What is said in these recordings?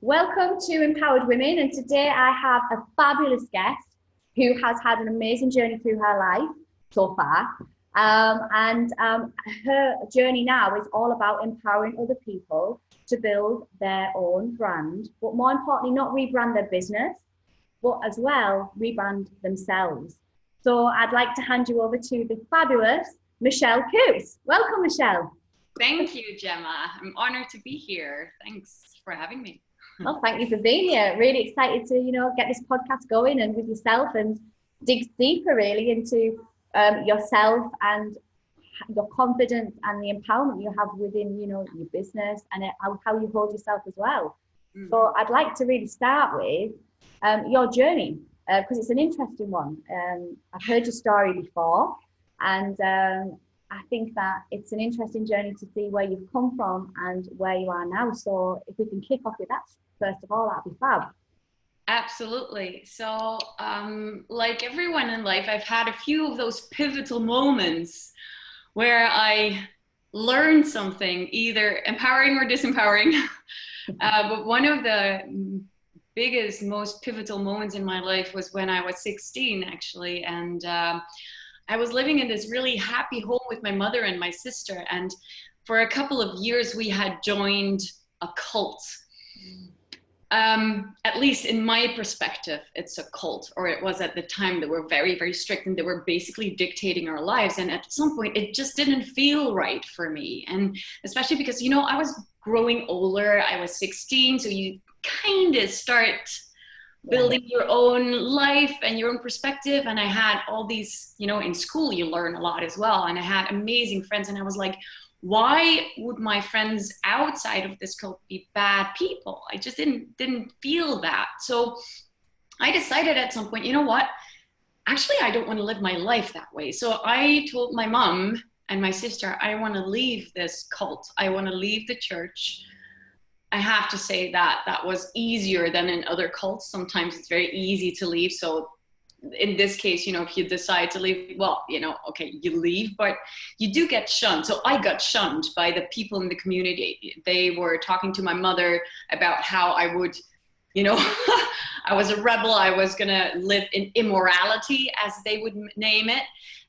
Welcome to Empowered Women, and today I have a fabulous guest who has had an amazing journey through her life so far. And her journey now is all about empowering other people to build their own brand, but more importantly, not rebrand their business, but as well rebrand themselves. So I'd like to hand you over to the fabulous Michelle Coops. Welcome, Michelle. Thank you, Gemma. I'm honored to be here. Thanks for having me. Well, thank you for being here. Really excited to, get this podcast going and with yourself and dig deeper really into yourself and your confidence and the empowerment you have within, your business and how you hold yourself as well. Mm-hmm. So I'd like to really start with your journey because it's an interesting one. I've heard your story before and I think that it's an interesting journey to see where you've come from and where you are now. So if we can kick off with that, first of all, that'd be fab. Absolutely. So like everyone in life, I've had a few of those pivotal moments where I learned something, either empowering or disempowering. But one of the biggest, most pivotal moments in my life was when I was 16, actually. And I was living in this really happy home with my mother and my sister. And for a couple of years, we had joined a cult. At least in my perspective, it's a cult, or it was at the time. They were very, very strict and they were basically dictating our lives. And at some point, it just didn't feel right for me. And especially because, I was growing older. I was 16. So you kind of start building your own life and your own perspective. And I had all these, in school, you learn a lot as well. And I had amazing friends. And I was like, why would my friends outside of this cult be bad people? I just didn't feel that. So I decided at some point, you know what? Actually, I don't want to live my life that way. So I told my mom and my sister, I want to leave this cult. I want to leave the church. I have to say that was easier than in other cults. Sometimes it's very easy to leave. So in this case, if you decide to leave, well, okay, you leave, but you do get shunned. So I got shunned by the people in the community. They were talking to my mother about how I would, I was a rebel. I was going to live in immorality, as they would name it.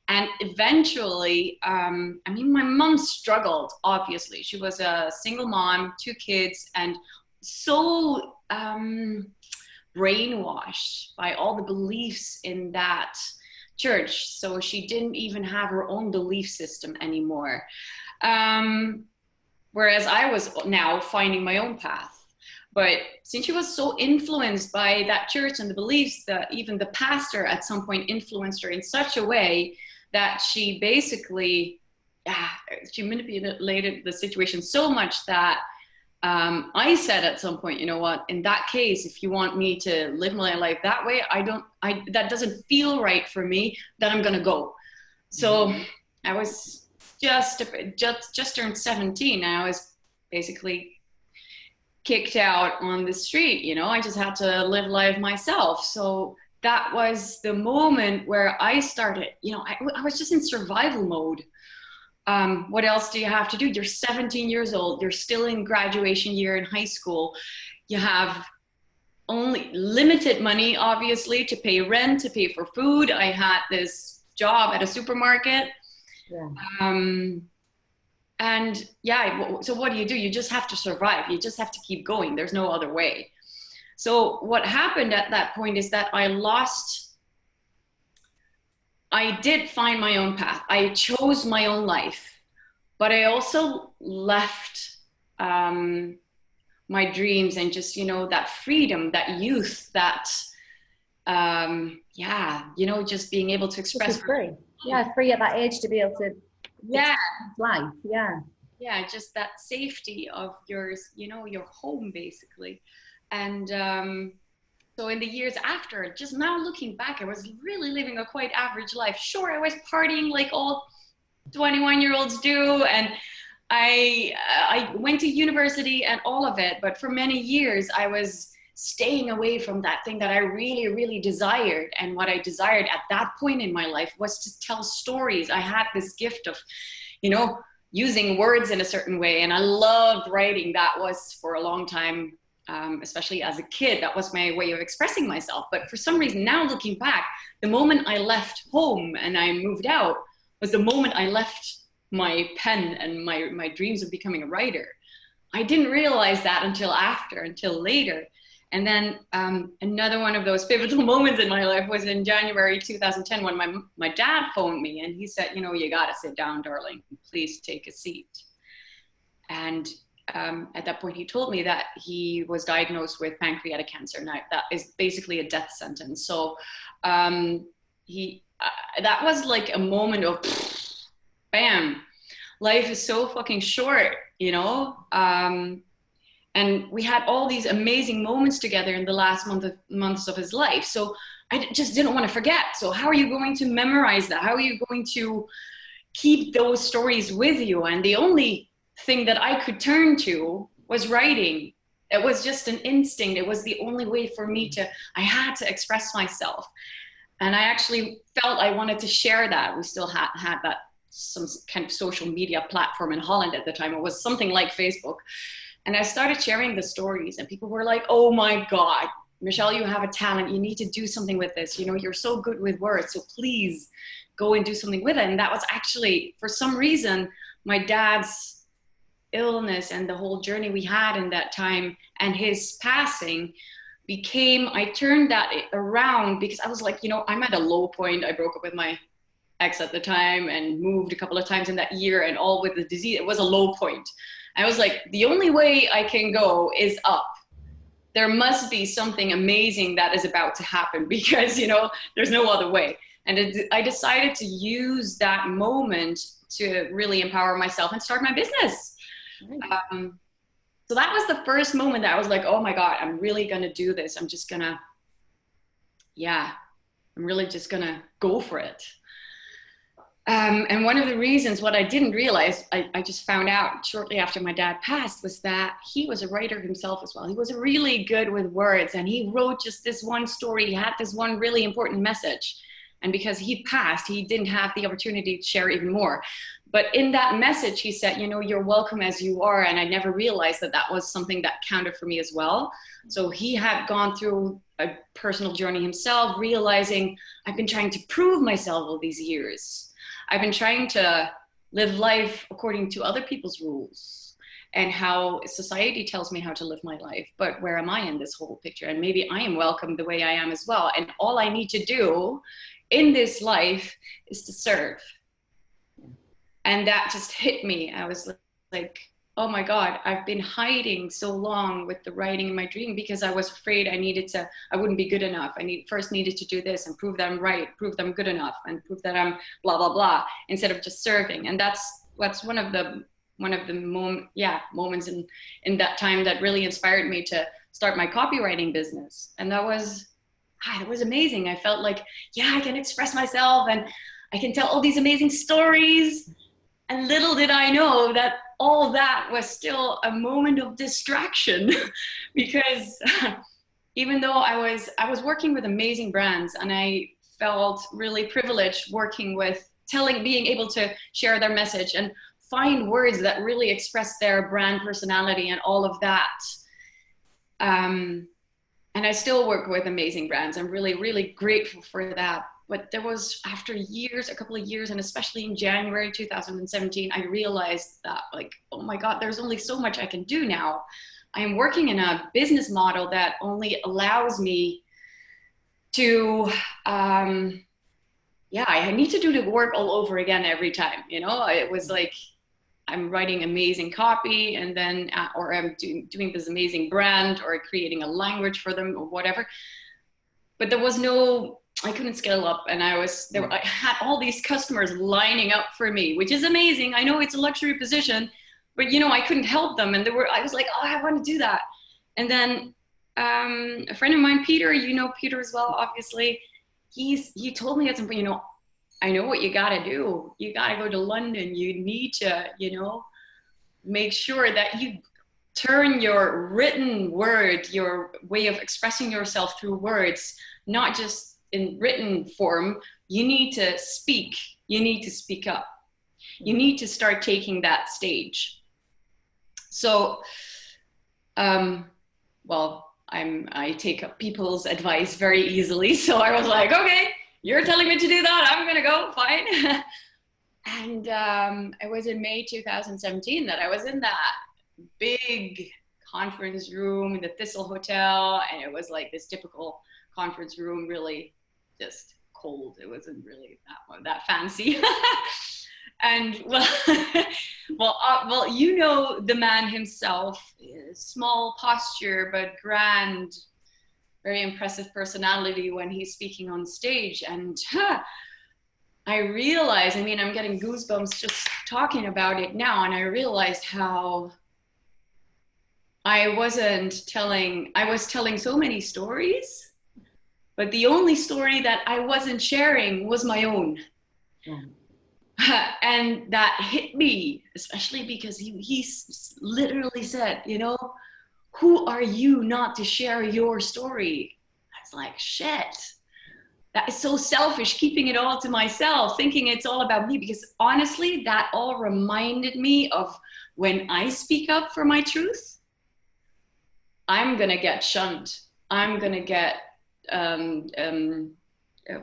And eventually, my mom struggled, obviously. She was a single mom, 2 kids, and so brainwashed by all the beliefs in that church. So she didn't even have her own belief system anymore. Whereas I was now finding my own path. But since she was so influenced by that church and the beliefs, that even the pastor at some point influenced her in such a way that she basically, she manipulated the situation so much that I said at some point, you know what, in that case, if you want me to live my life that way, that doesn't feel right for me, then I'm going to go. So I was just turned 17 and I was basically kicked out on the street. I just had to live life myself. So that was the moment where I started, I was just in survival mode. What else do you have to do? You're 17 years old. You're still in graduation year in high school. You have only limited money, obviously, to pay rent, to pay for food. I had this job at a supermarket. Yeah. So what do? You just have to survive. You just have to keep going. There's no other way. So what happened at that point is that I did find my own path. I chose my own life, but I also left my dreams and just, that freedom, that youth, that, just being able to express. Free. Yeah, free at that age to be able to life. Yeah. Yeah, just that safety of yours, your home basically. And so in the years after, just now looking back, I was really living a quite average life. Sure, I was partying like all 21-year-olds do. And I went to university and all of it. But for many years, I was staying away from that thing that I really, really desired. And what I desired at that point in my life was to tell stories. I had this gift of, using words in a certain way. And I loved writing. That was for a long time especially as a kid. That was my way of expressing myself. But for some reason, now looking back, the moment I left home and I moved out was the moment I left my pen and my dreams of becoming a writer. I didn't realize that until later. And then another one of those pivotal moments in my life was in January 2010 when my dad phoned me and he said, you know, you got to sit down, darling. Please take a seat. And at that point, he told me that he was diagnosed with pancreatic cancer. Now, that is basically a death sentence. So that was like a moment of bam, life is so fucking short, you know? And we had all these amazing moments together in the last months of his life. So I just didn't want to forget. So how are you going to memorize that? How are you going to keep those stories with you? And the only thing that I could turn to was writing. It was just an instinct. It was the only way for me I had to express myself. And I actually felt I wanted to share that. We still had that some kind of social media platform in Holland at the time. It was something like Facebook. And I started sharing the stories and people were like, oh my God, Michelle, you have a talent. You need to do something with this. You know, you're so good with words. So please go and do something with it. And that was actually, for some reason, my dad's illness and the whole journey we had in that time and his passing I turned that around because I was like, you know, I'm at a low point. I broke up with my ex at the time and moved a couple of times in that year and all with the disease. It was a low point. I was like, the only way I can go is up. There must be something amazing that is about to happen because, you know, there's no other way. And I decided to use that moment to really empower myself and start my business. So that was the first moment that I was like, oh my God, I'm really going to do this. I'm really just going to go for it. And one of the reasons, what I didn't realize, I just found out shortly after my dad passed, was that he was a writer himself as well. He was really good with words and he wrote just this one story. He had this one really important message. And because he passed, he didn't have the opportunity to share even more. But in that message, he said, you know, you're welcome as you are. And I never realized that that was something that counted for me as well. So he had gone through a personal journey himself, realizing I've been trying to prove myself all these years. I've been trying to live life according to other people's rules and how society tells me how to live my life. But where am I in this whole picture? And maybe I am welcome the way I am as well. And all I need to do in this life is to serve. And that just hit me. I was like, oh my God, I've been hiding so long with the writing in my dream because I was afraid I wouldn't be good enough. First needed to do this and prove that I'm right, prove that I'm good enough, and prove that I'm blah, blah, blah, instead of just serving. And that's one of the moments in that time that really inspired me to start my copywriting business. And that was, it was amazing. I felt like, I can express myself and I can tell all these amazing stories. And little did I know that all that was still a moment of distraction because even though I was working with amazing brands and I felt really privileged working with being able to share their message and find words that really express their brand personality and all of that. And I still work with amazing brands. I'm really, really grateful for that. But there was, after a couple of years, and especially in January 2017, I realized that, like, oh my God, there's only so much I can do now. I am working in a business model that only allows me to, I need to do the work all over again every time. You know, it was like, I'm writing amazing copy and then, or I'm doing this amazing brand or creating a language for them or whatever. But I couldn't scale up, and I had all these customers lining up for me, which is amazing. I know it's a luxury position, but you know, I couldn't help them. And I was like, oh, I want to do that. And then a friend of mine, Peter, you know Peter as well, obviously, he told me at some point, you know, I know what you got to do. You got to go to London. You need to, you know, make sure that you turn your written word, your way of expressing yourself through words, not just in written form. You need to speak. You need to speak up. You need to start taking that stage. So well, I take up people's advice very easily. So I was like, okay, you're telling me to do that, I'm gonna go, fine. And it was in May 2017 that I was in that big conference room in the Thistle Hotel, and it was like this typical conference room, really just cold. It wasn't really that fancy. And well, you know, the man himself, small posture but grand, very impressive personality when he's speaking on stage. And I realized, I mean, I'm getting goosebumps just talking about it now, and I realized how I was telling so many stories, but the only story that I wasn't sharing was my own. Mm. And that hit me, especially because he literally said, you know, who are you not to share your story? I was like, shit, that is so selfish, keeping it all to myself, thinking it's all about me. Because honestly, that all reminded me of when I speak up for my truth, I'm gonna get shunned. I'm gonna get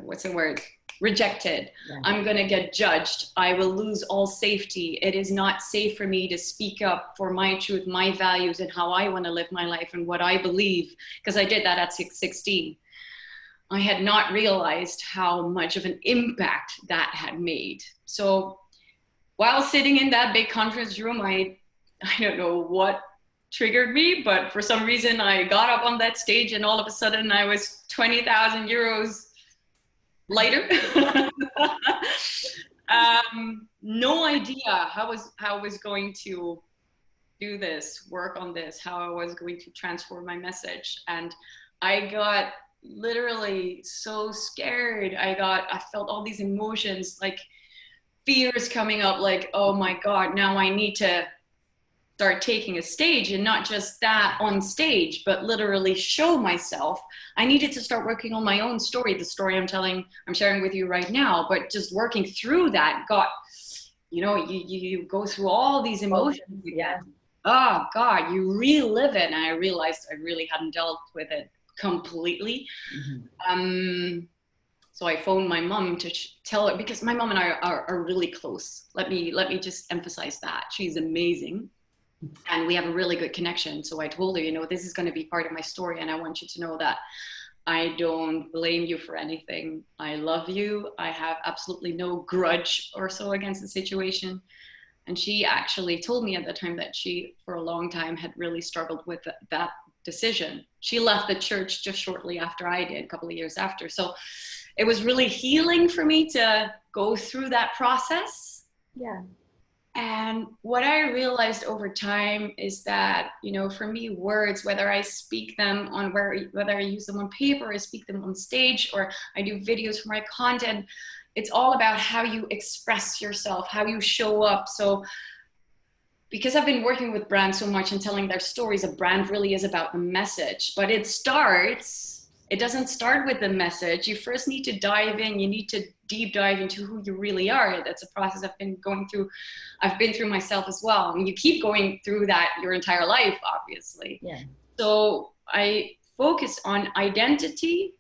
what's the word? Rejected. Yeah. I'm gonna get judged. I will lose all safety. It is not safe for me to speak up for my truth, my values, and how I want to live my life and what I believe, because I did that at 16. I had not realized how much of an impact that had made. So while sitting in that big conference room, I don't know what triggered me, but for some reason I got up on that stage, and all of a sudden I was 20,000 euros lighter. No idea how I was going to do this, work on this, how I was going to transform my message. And I got literally so scared. I felt all these emotions, like fears coming up, like, oh my God, now I need to start taking a stage, and not just that on stage, but literally show myself. I needed to start working on my own story, the story I'm sharing with you right now, but just working through that got, you know, you go through all these emotions. Yeah. Oh God, you relive it. And I realized I really hadn't dealt with it completely. Mm-hmm. So I phoned my mom to tell her, because my mom and I are really close. Let me just emphasize that. She's amazing. And we have a really good connection. So I told her, you know, this is going to be part of my story, and I want you to know that I don't blame you for anything. I love you. I have absolutely no grudge or so against the situation. And she actually told me at the time that she, for a long time, had really struggled with that decision. She left the church just shortly after I did, a couple of years after. So it was really healing for me to go through that process. Yeah. And what I realized over time is that, you know, for me, words, whether I speak them on whether I use them on paper, or I speak them on stage, or I do videos for my content, it's all about how you express yourself, how you show up. So because I've been working with brands so much and telling their stories, a brand really is about the message, but it doesn't start with the message. You first need to dive in. You need to deep dive into who you really are. That's a process I've been going through. I've been through myself as well. I mean, you keep going through that your entire life, obviously. Yeah. So I focus on identity,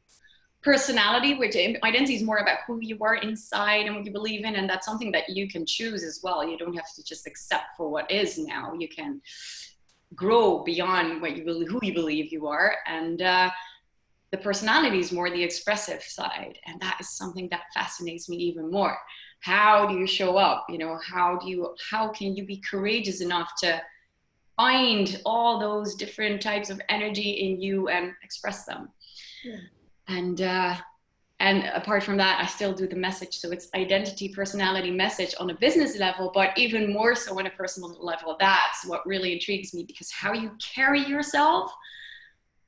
personality, which identity is more about who you are inside and what you believe in. And that's something that you can choose as well. You don't have to just accept for what is now. You can grow beyond who you believe you are. And the personality is more the expressive side. And that is something that fascinates me even more. How do you show up? You know, how can you be courageous enough to find all those different types of energy in you and express them? Yeah. And apart from that, I still do the message. So it's identity, personality, message on a business level, but even more so on a personal level. That's what really intrigues me, because how you carry yourself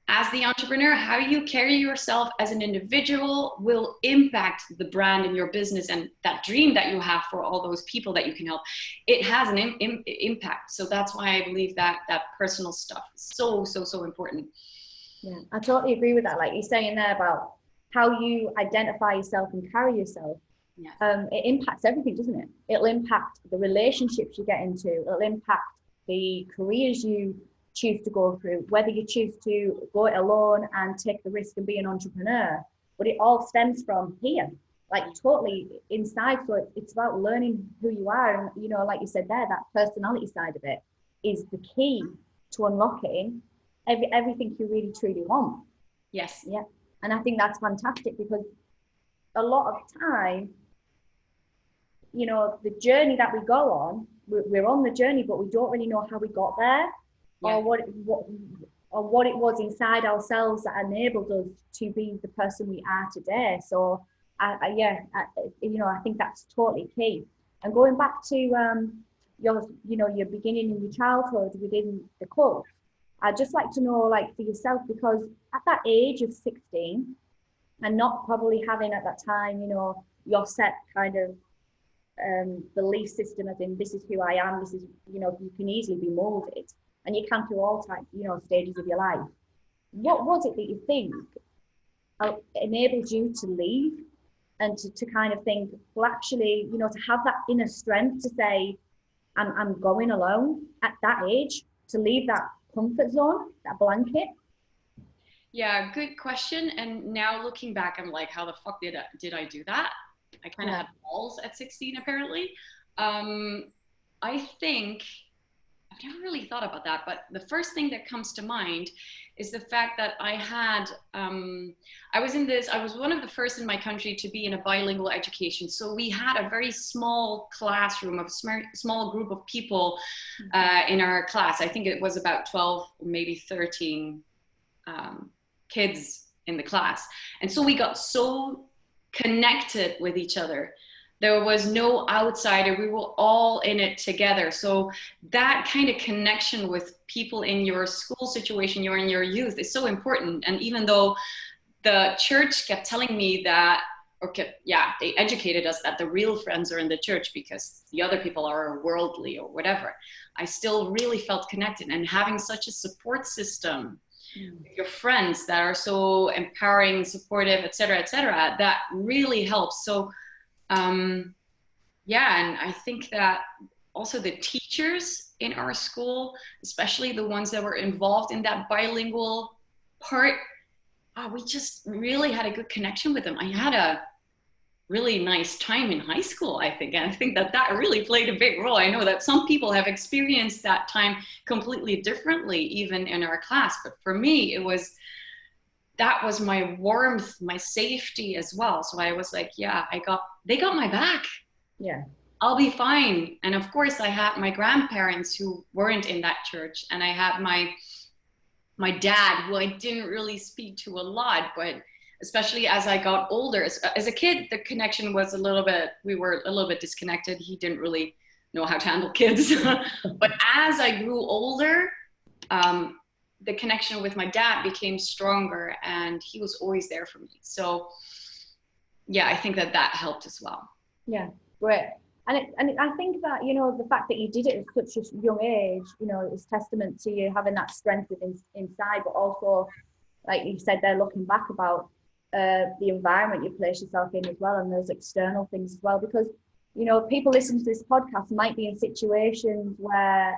as the entrepreneur, how you carry yourself as an individual will impact the brand and your business, and that dream that you have for all those people that you can help. It has an impact. So that's why I believe that personal stuff is so important. Yeah, I totally agree with that. Like you're saying there about how you identify yourself and carry yourself. Yes. It impacts everything, doesn't it? It'll impact the relationships you get into. It'll impact the careers you choose to go through, whether you choose to go it alone and take the risk and be an entrepreneur. But it all stems from here, like totally inside. So it's about learning who you are. And, you know, like you said there, that personality side of it is the key to unlocking everything you really truly want. Yes. Yeah. And I think that's fantastic, because a lot of time, you know, the journey that we go on, we're on the journey, but we don't really know how we got there, or what it was inside ourselves that enabled us to be the person we are today. So you know, I think that's totally key. And going back to your beginning in your childhood within the cult, I'd just like to know, like, for yourself, because at that age of 16, and not probably having at that time, you know, your set kind of belief system, as in, this is who I am, this is, you know, you can easily be molded, and you can through all types, you know, stages of your life. What was it that you think enabled you to leave, and to kind of think, well, actually, you know, to have that inner strength to say, I'm going alone at that age, to leave that comfort zone, that blanket? Yeah, good question. And now looking back, I'm like, how the fuck did I do that? I kind of had balls at 16, apparently. I think I've never really thought about that, but the first thing that comes to mind is the fact that I was one of the first in my country to be in a bilingual education. So we had a very small classroom of small group of people in our class. I think it was about 12, maybe 13 kids in the class. And so we got so connected with each other. There was no outsider. We were all in it together. So that kind of connection with people in your school situation, you're in your youth, is so important. And even though the church kept telling me that, they educated us that the real friends are in the church because the other people are worldly or whatever, I still really felt connected. And having such a support system, your friends that are so empowering, supportive, et cetera, that really helps. So and I think that also the teachers in our school, especially the ones that were involved in that bilingual part, we just really had a good connection with them. I had a really nice time in high school, I think. And I think that really played a big role. I know that some people have experienced that time completely differently, even in our class. But for me, that was my warmth, my safety as well. So I was like, they got my back. Yeah. I'll be fine. And of course I had my grandparents who weren't in that church. And I had my dad, who I didn't really speak to a lot, but especially as I got older, as a kid, the connection was we were a little bit disconnected. He didn't really know how to handle kids. But as I grew older, the connection with my dad became stronger, and he was always there for me. So I think that helped as well. Yeah, great. And I think that, you know, the fact that you did it at such a young age, you know, is testament to you having that strength inside, but also, like you said there, looking back about the environment you place yourself in as well, and those external things as well, because, you know, people listening to this podcast might be in situations where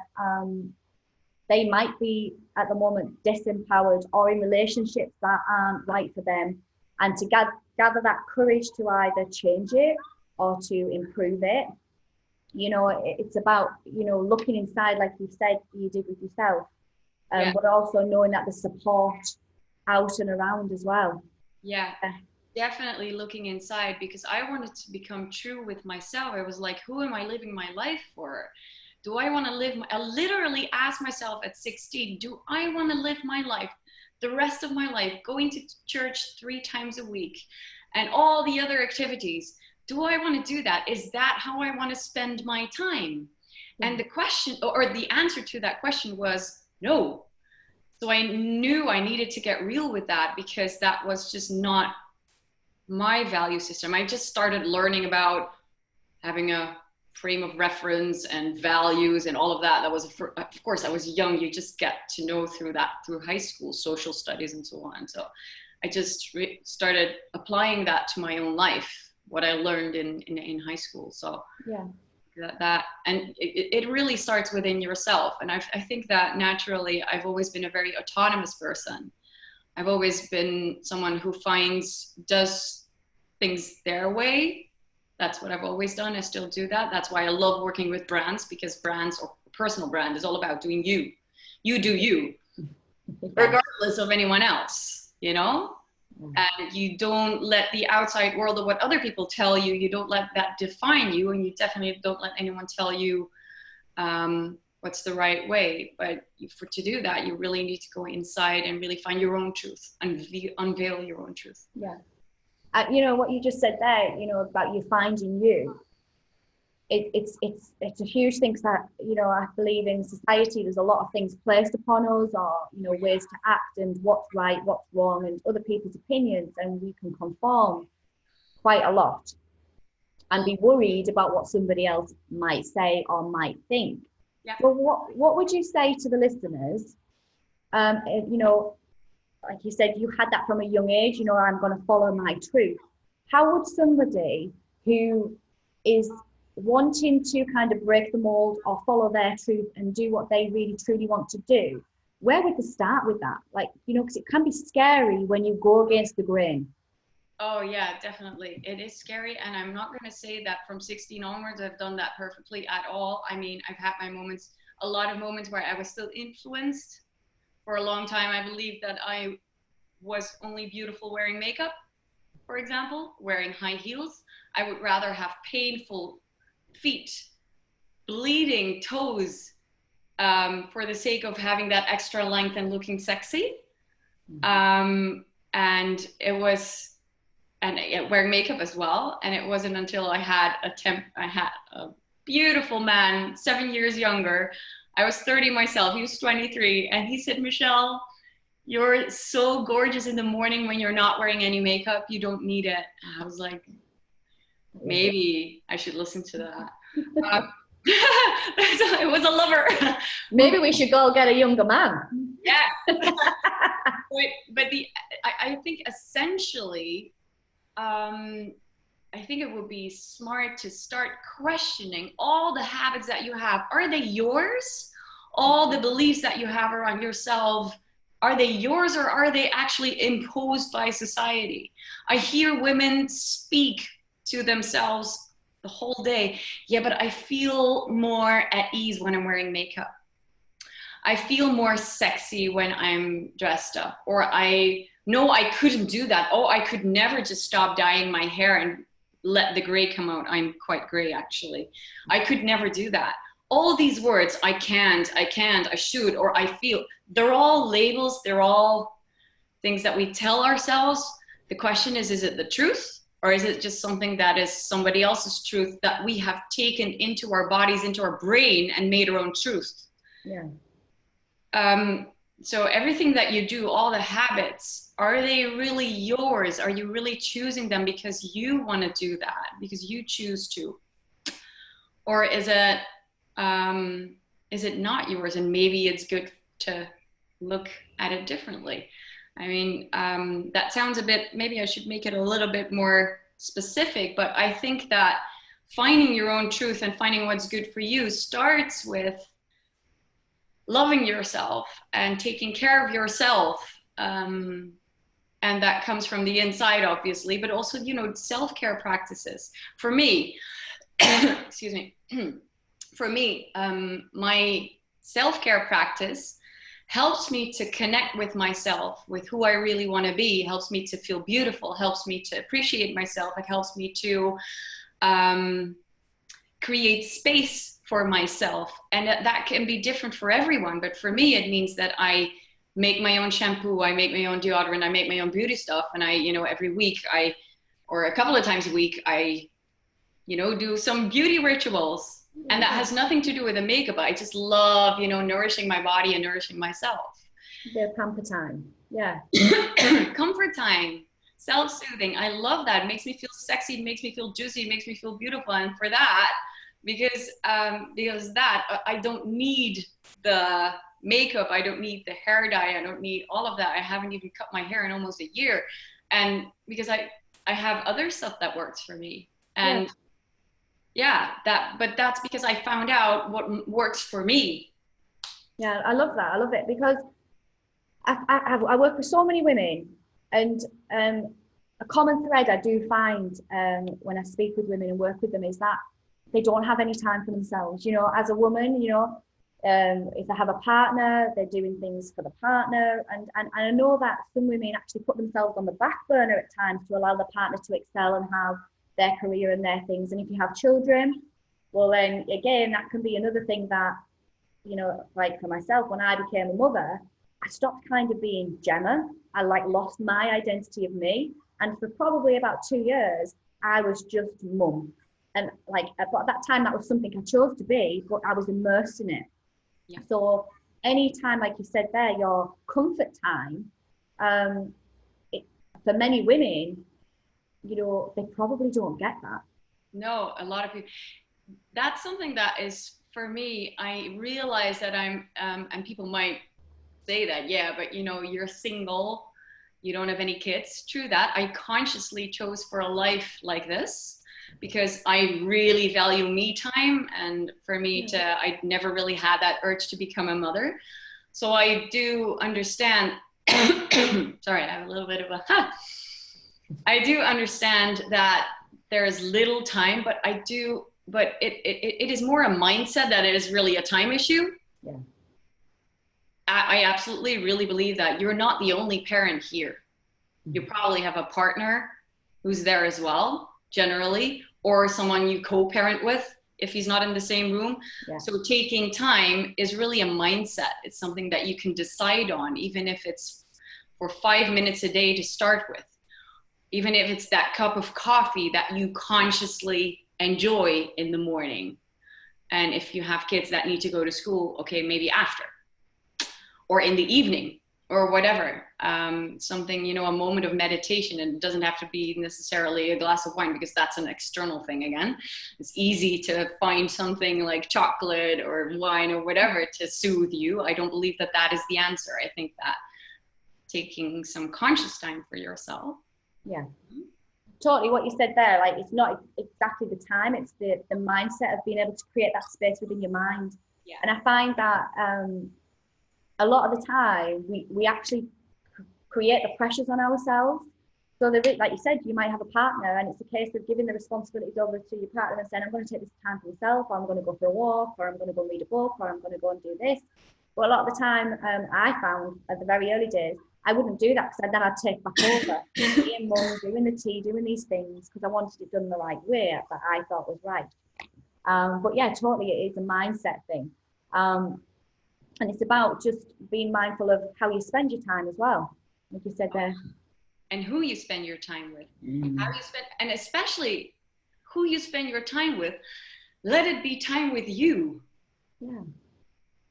they might be at the moment disempowered, or in relationships that aren't right for them, and to gather that courage to either change it or to improve it. You know, it's about, you know, looking inside, like you said you did with yourself, but also knowing that there's support out and around as well. Yeah, definitely looking inside, because I wanted to become true with myself. I was like, who am I living my life for? Do I want to live? I literally asked myself at 16, do I want to live my life, the rest of my life, going to church 3 times a week and all the other activities? Do I want to do that? Is that how I want to spend my time? And the question, or the answer to that question, was no. So I knew I needed to get real with that, because that was just not my value system. I just started learning about having a frame of reference and values and all of that. That was, of course, I was young. You just get to know through high school, social studies and so on. So I just started applying that to my own life, what I learned in high school. So And it really starts within yourself. And I think that naturally I've always been a very autonomous person. I've always been someone who does things their way. That's what I've always done. I still do that. That's why I love working with brands, because brands, or personal brand, is all about doing you. You do you, regardless of anyone else, you know? And you don't let the outside world or what other people tell you, you don't let that define you, and you definitely don't let anyone tell you what's the right way. But to do that, you really need to go inside and really find your own truth and unveil your own truth. Yeah. You know, what you just said there, you know, about you finding you, it's a huge thing, that, you know, I believe in society there's a lot of things placed upon us, or, you know, ways to act and what's right, what's wrong, and other people's opinions, and we can conform quite a lot and be worried about what somebody else might say or might think. Yeah. But what would you say to the listeners? You know, like you said, you had that from a young age, you know, I'm going to follow my truth. How would somebody who is wanting to kind of break the mold or follow their truth and do what they really truly want to do, where would they start with that? Like, you know, because it can be scary when you go against the grain. Oh yeah, definitely. It is scary. And I'm not going to say that from 16 onwards I've done that perfectly at all. I mean, I've had my moments, a lot of moments where I was still influenced. For a long time, I believed that I was only beautiful wearing makeup, for example, wearing high heels. I would rather have painful feet, bleeding toes, for the sake of having that extra length and looking sexy. And wearing makeup as well. And it wasn't until I had a beautiful man, 7 years younger. I was 30 myself, he was 23. And he said, Michelle, you're so gorgeous in the morning when you're not wearing any makeup. You don't need it. And I was like, maybe I should listen to that. It was a lover. Maybe we should go get a younger man. Yeah. but I think essentially, I think it would be smart to start questioning all the habits that you have. Are they yours? All the beliefs that you have around yourself, are they yours, or are they actually imposed by society? I hear women speak to themselves the whole day. Yeah, but I feel more at ease when I'm wearing makeup. I feel more sexy when I'm dressed up. Or I couldn't do that. Oh, I could never just stop dyeing my hair and let the gray come out. I'm quite gray, actually. I could never do that. All these words, I can't, I should, or I feel, they're all labels. They're all things that we tell ourselves. The question is it the truth? Or is it just something that is somebody else's truth that we have taken into our bodies, into our brain, and made our own truth? Yeah. So everything that you do, all the habits, are they really yours? Are you really choosing them because you want to do that, because you choose to? Or is it not yours, and maybe it's good to look at it differently? I mean, that sounds a bit, maybe I should make it a little bit more specific, but I think that finding your own truth and finding what's good for you starts with loving yourself and taking care of yourself. And that comes from the inside, obviously, but also, you know, self-care practices. For me, excuse me, for me, my self-care practice helps me to connect with myself, with who I really want to be, helps me to feel beautiful, helps me to appreciate myself. It helps me to create space for myself. And that can be different for everyone. But for me, it means that I make my own shampoo, I make my own deodorant, I make my own beauty stuff. And I, you know, every week or a couple of times a week, I, you know, do some beauty rituals. And that has nothing to do with the makeup. I just love, you know, nourishing my body and nourishing myself. The pamper time. Yeah. Comfort time, self-soothing. I love that. It makes me feel sexy. It makes me feel juicy. It makes me feel beautiful. And for that, because I don't need the makeup. I don't need the hair dye. I don't need all of that. I haven't even cut my hair in almost a year. And because I have other stuff that works for me. And yeah, but that's because I found out what works for me. Yeah, I love that. I love it because I work with so many women, and a common thread I do find when I speak with women and work with them is that they don't have any time for themselves. You know, as a woman, you know, if they have a partner, they're doing things for the partner. And I know that some women actually put themselves on the back burner at times to allow the partner to excel and have their career and their things. And if you have children, well, then again, that can be another thing that, you know, like for myself, when I became a mother, I stopped kind of being Gemma. I like lost my identity of me. And for probably about 2 years, I was just mum. And like at that time, that was something I chose to be, but I was immersed in it. Yeah. So anytime, like you said there, your comfort time, for many women, you know, they probably don't get that. No, a lot of people. That's something that is, for me, I realize that and people might say that, yeah, but you know, you're single, you don't have any kids. True that. I consciously chose for a life like this because I really value me time. And for me I never really had that urge to become a mother. So I do understand, sorry, I have a little bit of I do understand that there is little time, but it is more a mindset that it is really a time issue. Yeah. I absolutely really believe that you're not the only parent here. You probably have a partner who's there as well, generally, or someone you co-parent with if he's not in the same room. Yeah. So taking time is really a mindset. It's something that you can decide on, even if it's for 5 minutes a day to start with. Even if it's that cup of coffee that you consciously enjoy in the morning. And if you have kids that need to go to school, okay, maybe after. Or in the evening, or whatever. Something, you know, a moment of meditation, and it doesn't have to be necessarily a glass of wine because that's an external thing again. It's easy to find something like chocolate or wine or whatever to soothe you. I don't believe that that is the answer. I think that taking some conscious time for yourself. Yeah. Totally what you said there, like it's not exactly the time, it's the mindset of being able to create that space within your mind. Yeah. And I find that a lot of the time we actually create the pressures on ourselves. So like you said, you might have a partner and it's a case of giving the responsibilities over to your partner and saying, I'm going to take this time for myself, or I'm going to go for a walk, or I'm going to go read a book, or I'm going to go and do this. But a lot of the time I found at the very early days, I wouldn't do that because then I'd take back over being mum, doing the tea, doing these things because I wanted it done the right way that I thought was right. But yeah, totally, it is a mindset thing. And it's about just being mindful of how you spend your time as well, like you said there. And who you spend your time with, how you spend, and especially who you spend your time with. Let it be time with you. Yeah.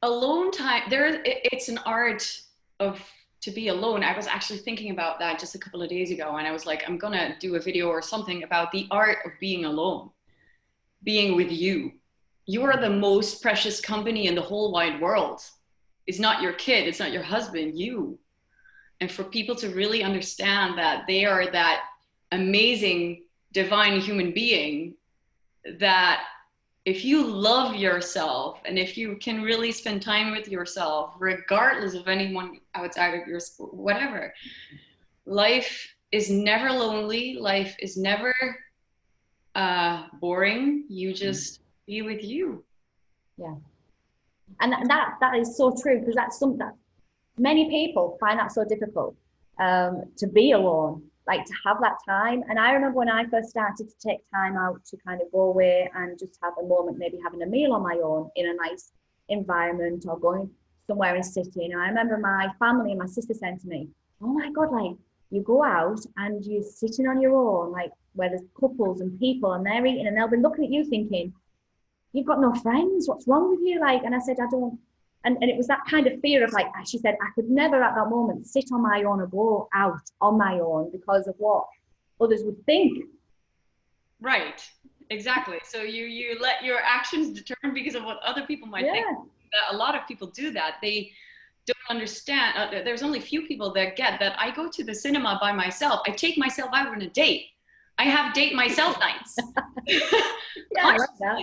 Alone time, it's an art to be alone. I was actually thinking about that just a couple of days ago, and I was like, I'm gonna do a video or something about the art of being alone, being with you. You are the most precious company in the whole wide world. It's not your kid, it's not your husband, you. And for people to really understand that they are that amazing, divine human being, that if you love yourself and if you can really spend time with yourself, regardless of anyone outside of your, whatever, life is never lonely. Life is never boring. You just be with you. Yeah. And that is so true, because that's something that many people find that so difficult, to be alone, like to have that time. And I remember when I first started to take time out to kind of go away and just have a moment, maybe having a meal on my own in a nice environment or going somewhere and sitting. And I remember my family and my sister saying to me, oh my God, like you go out and you're sitting on your own, like where there's couples and people and they're eating and they'll be looking at you thinking, you've got no friends, what's wrong with you? Like, and I said, I don't. And it was that kind of fear of, like, she said, I could never at that moment sit on my own or go out on my own because of what others would think. Right, exactly. So you let your actions determine because of what other people might think. That a lot of people do that. They don't understand. There's only few people that get that. I go to the cinema by myself. I take myself out on a date. I have date myself nights. Yeah, I like that.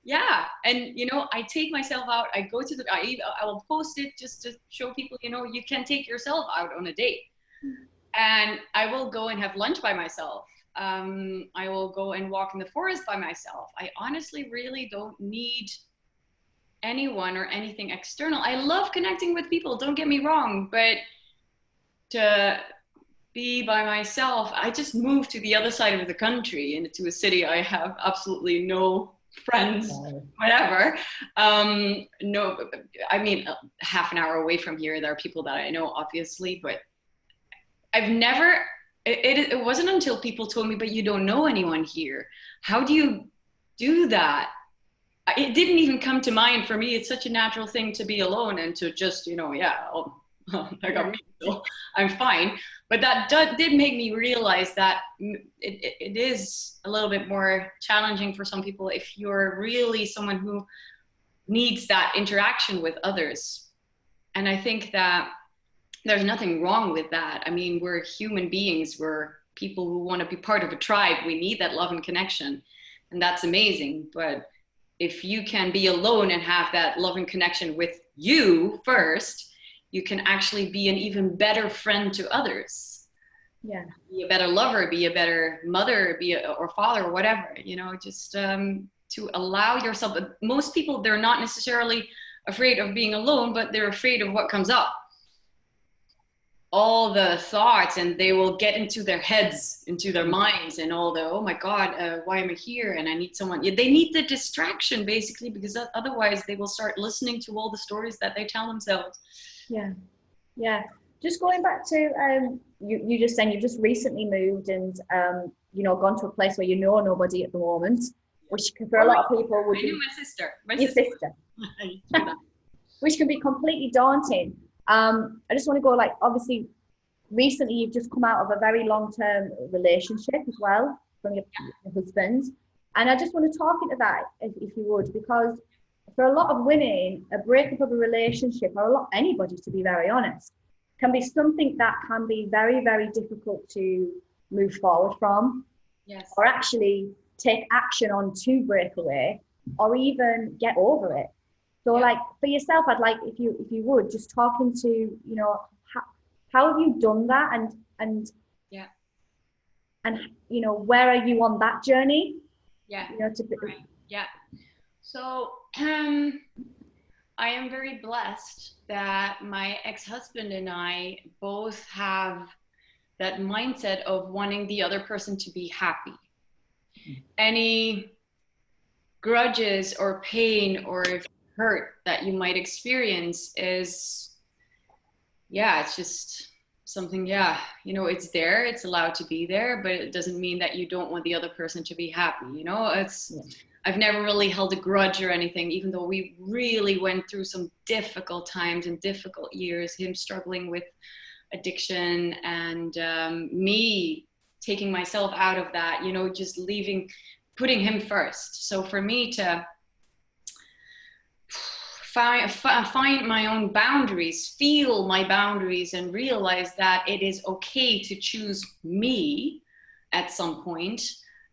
Yeah, and I take myself out. I go to I will post it just to show people, you can take yourself out on a date. And I will go and have lunch by myself. I will go and walk in the forest by myself. I honestly really don't need anyone or anything external. I love connecting with people, don't get me wrong, but to be by myself, I just moved to the other side of the country into a city I have absolutely no friends, whatever. No, I mean, half an hour away from here, there are people that I know, obviously, but I've never, it wasn't until people told me, but you don't know anyone here. How do you do that? It didn't even come to mind for me. It's such a natural thing to be alone and to just, I got me, so I'm fine. But that did make me realize that it is a little bit more challenging for some people if you're really someone who needs that interaction with others. And I think that there's nothing wrong with that. I mean, we're human beings. We're people who want to be part of a tribe. We need that love and connection. And that's amazing. But if you can be alone and have that love and connection with you first, you can actually be an even better friend to others. Yeah. Be a better lover, be a better mother, or father, or whatever, just to allow yourself. Most people, they're not necessarily afraid of being alone, but they're afraid of what comes up. All the thoughts, and they will get into their heads, into their minds, and all the, oh my God, why am I here? And I need someone. They need the distraction, basically, because otherwise they will start listening to all the stories that they tell themselves. Yeah. Yeah. Just going back to, you just saying you've just recently moved and, gone to a place where you know nobody at the moment, which for a lot of people would be my sister. Your sister. Which can be completely daunting. I just want to go, obviously, recently you've just come out of a very long-term relationship as well from your husband. And I just want to talk into that, if you would, because for a lot of women, a breakup of a relationship, or anybody, to be very honest, can be something that can be very, very difficult to move forward from. Yes. Or actually take action on to break away, or even get over it. So for yourself, I'd like, if you would, just talking to, how have you done that, and where are you on that journey? Yeah. Right. Yeah. So I am very blessed that my ex-husband and I both have that mindset of wanting the other person to be happy. Any grudges or pain or hurt that you might experience is, it's just something, it's there, it's allowed to be there, but it doesn't mean that you don't want the other person to be happy. I've never really held a grudge or anything, even though we really went through some difficult times and difficult years, him struggling with addiction and me taking myself out of that, just putting him first. So for me to find my own boundaries, feel my boundaries, and realize that it is okay to choose me at some point,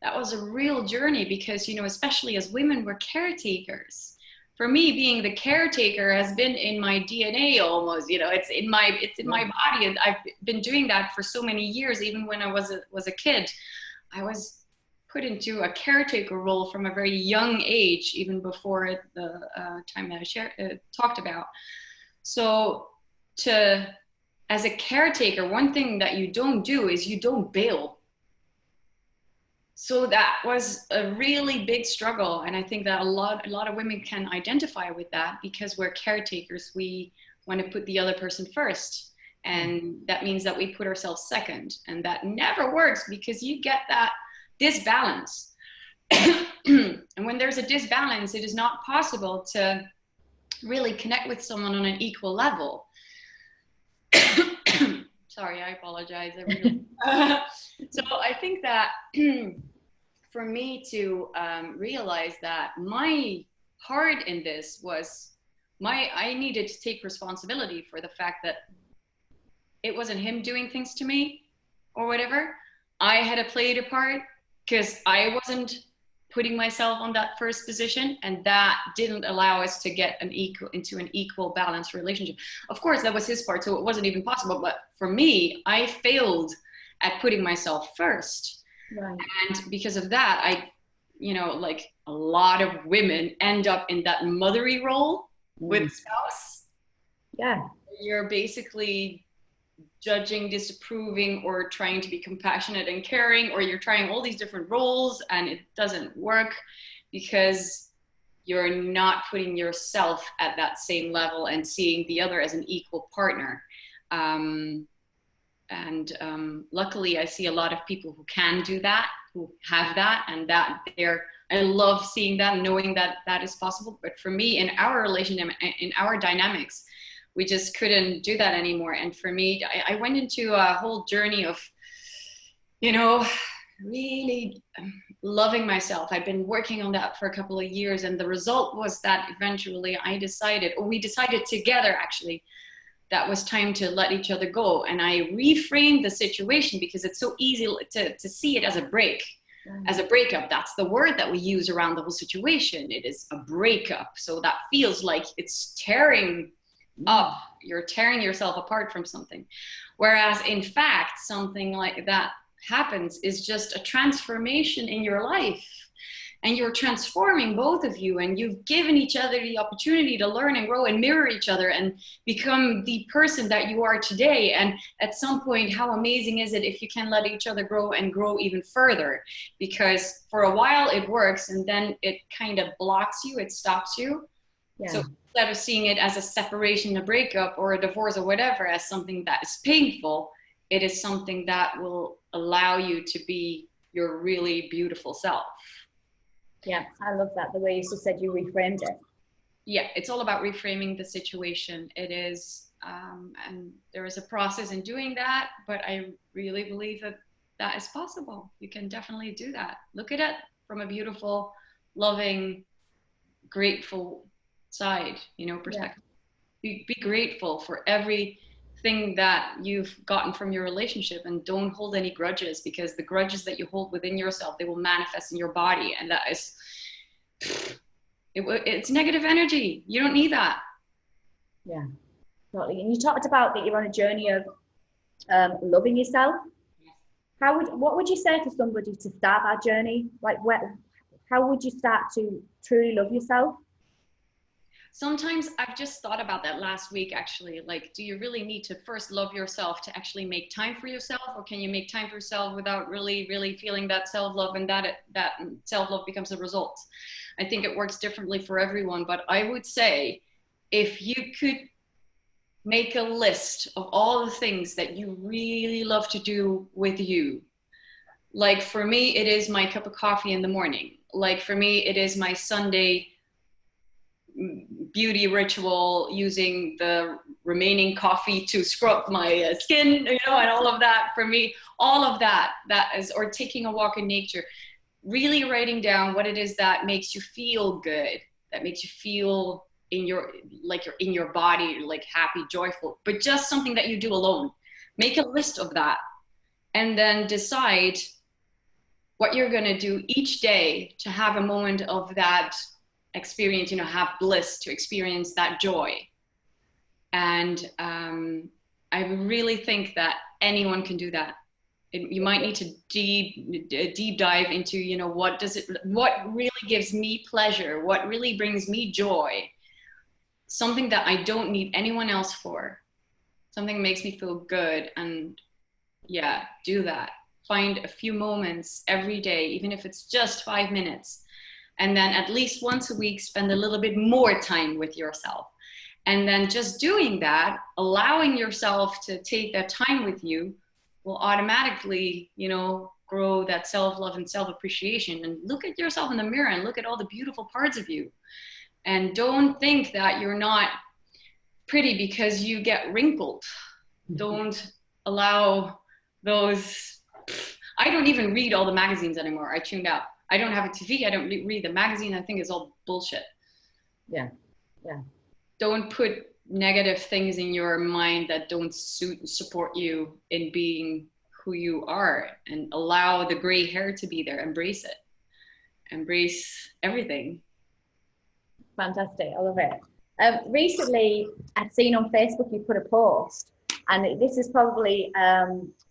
that was a real journey, because, especially as women, we're caretakers. For me, being the caretaker has been in my DNA almost, it's in my body. And I've been doing that for so many years. Even when I was a kid, I was put into a caretaker role from a very young age, even before the time that I talked about. So as a caretaker, one thing that you don't do is you don't bail. So that was a really big struggle. And I think that a lot of women can identify with that, because we're caretakers. We want to put the other person first. And that means that we put ourselves second. And that never works, because you get that disbalance. And when there's a disbalance, it is not possible to really connect with someone on an equal level. Sorry, I apologize. So I think that for me to realize that my part in this was I needed to take responsibility for the fact that it wasn't him doing things to me or whatever. I had to play a part. because I wasn't putting myself on that first position, and that didn't allow us to get into an equal balanced relationship. Of course, that was his part, so it wasn't even possible. But for me, I failed at putting myself first. Right. And because of that, like a lot of women end up in that mothery role with spouse. Yeah. You're basically judging, disapproving, or trying to be compassionate and caring, or you're trying all these different roles and it doesn't work because you're not putting yourself at that same level and seeing the other as an equal partner. Luckily, I see a lot of people who can do that, who have that, and that I love seeing that, knowing that that is possible. But for me, in our relationship, in our dynamics, we just couldn't do that anymore. And for me, I went into a whole journey of, really loving myself. I've been working on that for a couple of years. And the result was that eventually we decided together, actually, that was time to let each other go. And I reframed the situation because it's so easy to see it as a break. As a breakup, that's the word that we use around the whole situation. It is a breakup. So that feels like it's tearing up, you're tearing yourself apart from something. Whereas in fact, something like that happens is just a transformation in your life. And you're transforming both of you, and you've given each other the opportunity to learn and grow and mirror each other and become the person that you are today. And at some point, how amazing is it if you can let each other grow and grow even further? Because for a while it works, and then it kind of blocks you, it stops you. Yeah. So instead of seeing it as a separation, a breakup, or a divorce, or whatever, as something that is painful, it is something that will allow you to be your really beautiful self. Yeah, I love that, the way you just said you reframed it. Yeah, it's all about reframing the situation. It is, and there is a process in doing that, but I really believe that that is possible. You can definitely do that. Look at it from a beautiful, loving, grateful side, perspective. Yeah. Be grateful for everything that you've gotten from your relationship, and don't hold any grudges, because the grudges that you hold within yourself, they will manifest in your body, and that is, it's negative energy. You don't need that. Yeah, totally. And you talked about that you're on a journey of loving yourself. What would you say to somebody to start that journey? Like, how would you start to truly love yourself? Sometimes I've just thought about that last week, actually. Like, do you really need to first love yourself to actually make time for yourself? Or can you make time for yourself without really, really feeling that self-love, and that self-love becomes a result? I think it works differently for everyone. But I would say, if you could make a list of all the things that you really love to do with you. Like for me, it is my cup of coffee in the morning. Like for me, it is my Sunday beauty ritual, using the remaining coffee to scrub my skin, and all of that. For me, all of that is, or taking a walk in nature, really writing down what it is that makes you feel good, that makes you feel you're in your body, like happy, joyful, but just something that you do alone. Make a list of that, and then decide what you're going to do each day to have a moment of that experience, have bliss, to experience that joy. And I really think that anyone can do that. You might need to deep dive into, what really gives me pleasure, what really brings me joy, something that I don't need anyone else for, something that makes me feel good. And yeah, do that. Find a few moments every day, even if it's just 5 minutes. And then at least once a week, spend a little bit more time with yourself. And then just doing that, allowing yourself to take that time with you, will automatically, grow that self-love and self-appreciation. And look at yourself in the mirror and look at all the beautiful parts of you. And don't think that you're not pretty because you get wrinkled. Don't allow those. I don't even read all the magazines anymore. I tuned out. I don't have a TV. I don't read the magazine. I think it's all bullshit. Yeah. Don't put negative things in your mind that don't support you in being who you are, and allow the gray hair to be there. Embrace it. Embrace everything. Fantastic. I love it. Recently, I'd seen on Facebook you put a post, and this is probably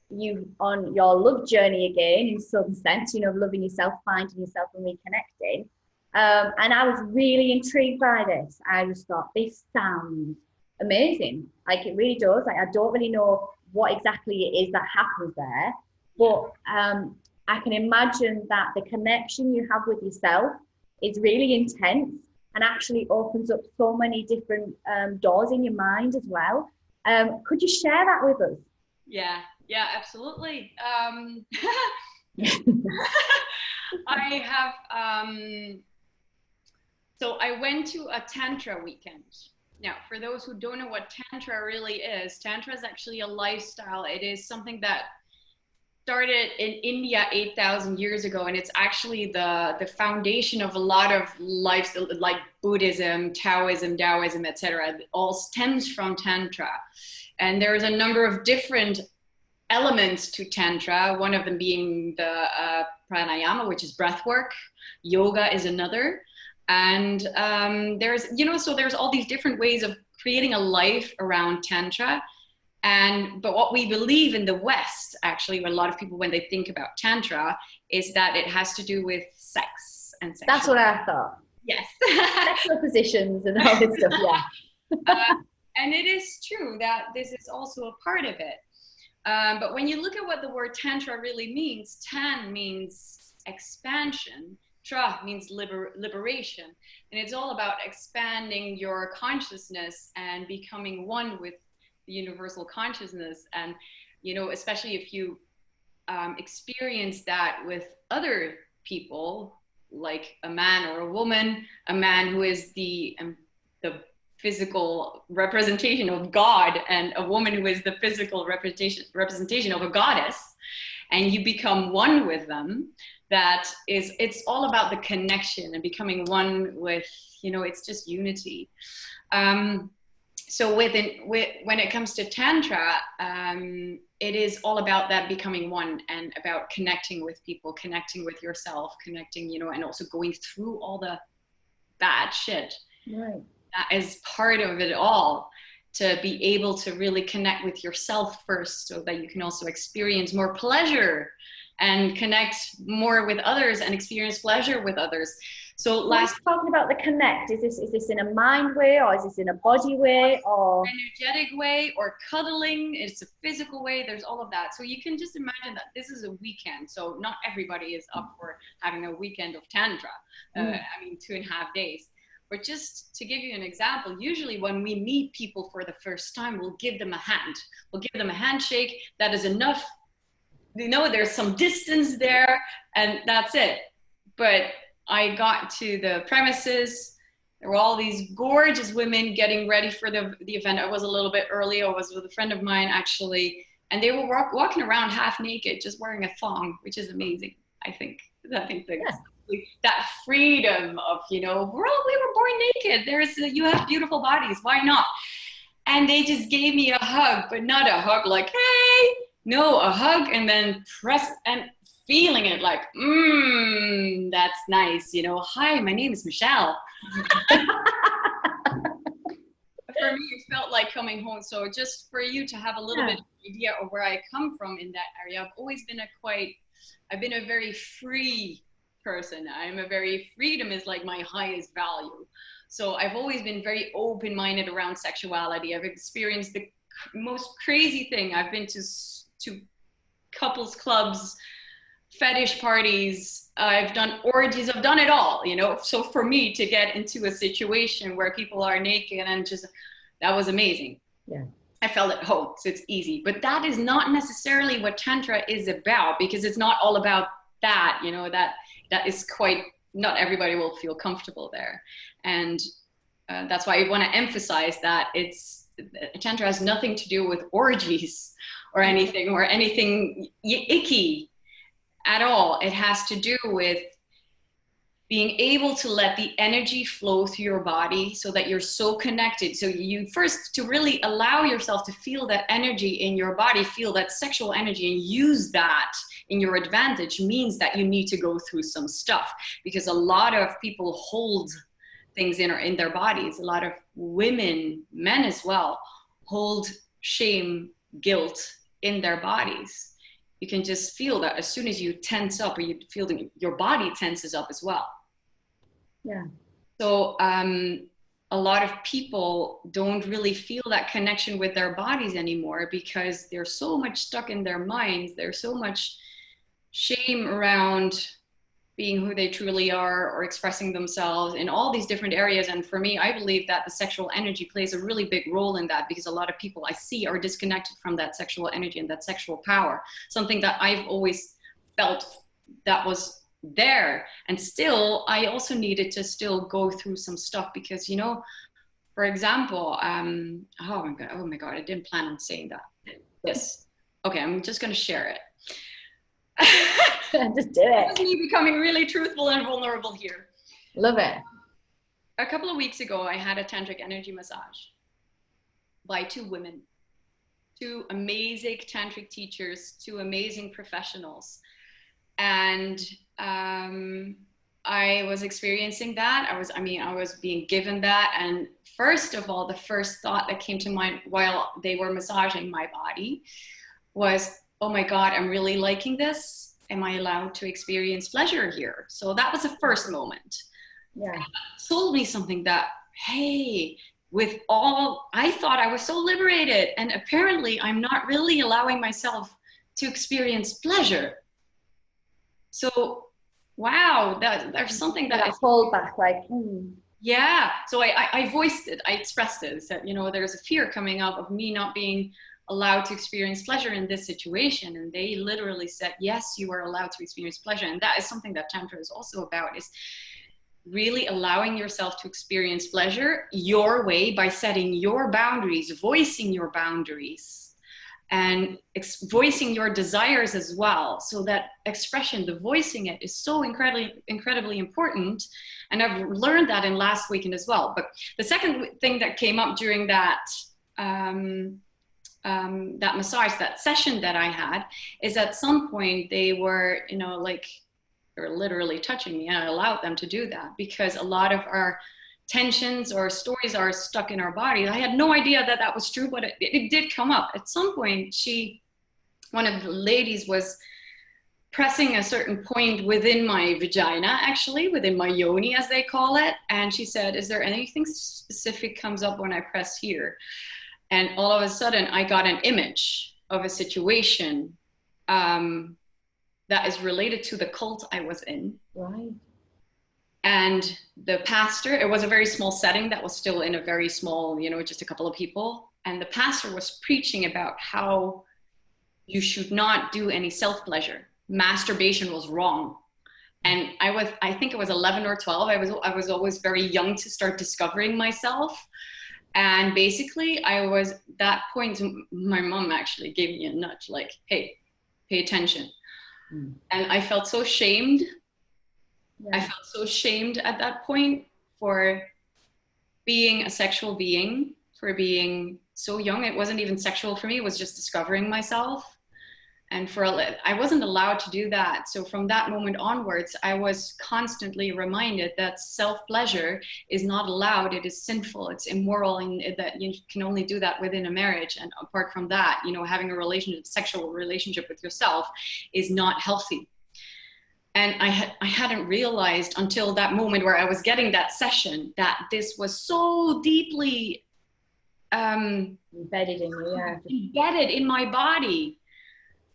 you on your love journey again, in some sense, you know, loving yourself, finding yourself and reconnecting. And I was really intrigued by this. I just thought, this sounds amazing. Like, it really does. Like, I don't really know what exactly it is that happens there, but I can imagine that the connection you have with yourself is really intense and actually opens up so many different doors in your mind as well. Could you share that with us? Yeah, absolutely. I have, so I went to a Tantra Weekend. Now, for those who don't know what Tantra really is, Tantra is actually a lifestyle. It is something that started in India 8,000 years ago, and it's actually the foundation of a lot of lives, like Buddhism, Taoism, etc. It all stems from Tantra. And there's a number of different elements to Tantra, one of them being the pranayama, which is breath work. Yoga is another. And there's, you know, so there's all these different ways of creating a life around Tantra. But what we believe in the West, actually, when a lot of people, when they think about Tantra, is that it has to do with sex and sexuality. That's what I thought. Yes. Sexual positions and all this stuff, yeah. And it is true that this is also a part of it. But when you look at what the word Tantra really means, Tan means expansion, Tra means liberation. And it's all about expanding your consciousness and becoming one with the universal consciousness. And, you know, especially if you experience that with other people, like a man or a woman, a man who is the physical representation of God, and a woman who is the physical representation of a goddess, and you become one with them, it's all about the connection and becoming one with, you know, it's just unity. So when it comes to Tantra, it is all about that becoming one, and about connecting with people, connecting with yourself, connecting, you know, and also going through all the bad shit. Right. That is part of it all, to be able to really connect with yourself first, so that you can also experience more pleasure and connect more with others and experience pleasure with others. So talking about the connect, is this in a mind way, or is this in a body way, or energetic way, or cuddling? It's a physical way. There's all of that. So you can just imagine that this is a weekend. So not everybody is up for having a weekend of Tantra. I mean, 2.5 days. But just to give you an example, usually when we meet people for the first time, we'll give them a hand. We'll give them a handshake. That is enough. You know, there's some distance there, and that's it. But I got to the premises. There were all these gorgeous women getting ready for the event. I was a little bit early. I was with a friend of mine, actually. And they were walking around half naked, just wearing a thong, which is amazing, I think. That freedom of, you know, we were born naked. You have beautiful bodies. Why not? And they just gave me a hug, but not a hug like, hey, no, a hug, and then press and feeling it like, that's nice. You know, hi, my name is Michelle. For me, it felt like coming home. So just for you to have a little bit of an idea of where I come from in that area, I've been a very free person. Freedom is like my highest value. So I've always been very open-minded around sexuality. I've experienced the most crazy thing. I've been to couples clubs, fetish parties. I've done orgies. I've done it all, you know. So for me to get into a situation where people are naked and that was amazing. Yeah. I felt at home, so it's easy. But that is not necessarily what Tantra is about, because it's not all about that, you know, that is quite, not everybody will feel comfortable there. And that's why I want to emphasize that Tantra has nothing to do with orgies or anything icky at all. It has to do with being able to let the energy flow through your body so that you're so connected. So you first, to really allow yourself to feel that energy in your body, feel that sexual energy, and use that in your advantage, means that you need to go through some stuff, because a lot of people hold things in their bodies. A lot of women, men as well, hold shame, guilt in their bodies. You can just feel that as soon as you tense up, or you feel that your body tenses up as well. Yeah. So a lot of people don't really feel that connection with their bodies anymore, because they're so much stuck in their minds. There's so much shame around being who they truly are, or expressing themselves in all these different areas. And for me, I believe that the sexual energy plays a really big role in that, because a lot of people I see are disconnected from that sexual energy and that sexual power, something that I've always felt that was there. And still, I also needed to still go through some stuff, because, you know, for example, oh my God, I didn't plan on saying that. Yes. Okay, I'm just going to share it. Just do it. This is me becoming really truthful and vulnerable here. Love it. A couple of weeks ago, I had a tantric energy massage by two women, two amazing tantric teachers, two amazing professionals. And I was experiencing that. I was being given that. And first of all, the first thought that came to mind while they were massaging my body was, oh my God, I'm really liking this. Am I allowed to experience pleasure here? So that was the first moment. Yeah. It told me something that, hey, with all, I thought I was so liberated, and apparently I'm not really allowing myself to experience pleasure. So, wow, there's something that is hold back, like, Yeah. So I voiced it, I expressed it, said, you know, there's a fear coming up of me not being allowed to experience pleasure in this situation. And they literally said, yes, you are allowed to experience pleasure. And that is something that Tantra is also about, is really allowing yourself to experience pleasure your way, by setting your boundaries, voicing your boundaries, and voicing your desires as well. So that expression, the voicing it, is so incredibly important. And I've learned that in last weekend as well. But the second thing that came up during that that massage, that session that I had, is at some point they were, you know, like, they're literally touching me, and I allowed them to do that, because a lot of our tensions or stories are stuck in our body. I had no idea that that was true, but it did come up. At some point, one of the ladies was pressing a certain point within my vagina, actually, within my yoni, as they call it. And she said, is there anything specific comes up when I press here? And all of a sudden, I got an image of a situation that is related to the cult I was in. right. And the pastor, it was a very small setting that was still in a very small, you know, just a couple of people. And the pastor was preaching about how you should not do any self-pleasure. Masturbation was wrong. And I think it was 11 or 12. I was always very young to start discovering myself. And basically, that point, my mom actually gave me a nudge, like, hey, pay attention. And I felt so shamed. Yeah. I felt so shamed at that point for being a sexual being, for being so young. It wasn't even sexual for me. It was just discovering myself. And I wasn't allowed to do that. So from that moment onwards, I was constantly reminded that self-pleasure is not allowed. It is sinful. It's immoral, and that you can only do that within a marriage. And apart from that, you know, having a sexual relationship with yourself is not healthy. And I hadn't realized until that moment where I was getting that session that this was so deeply embedded in my body.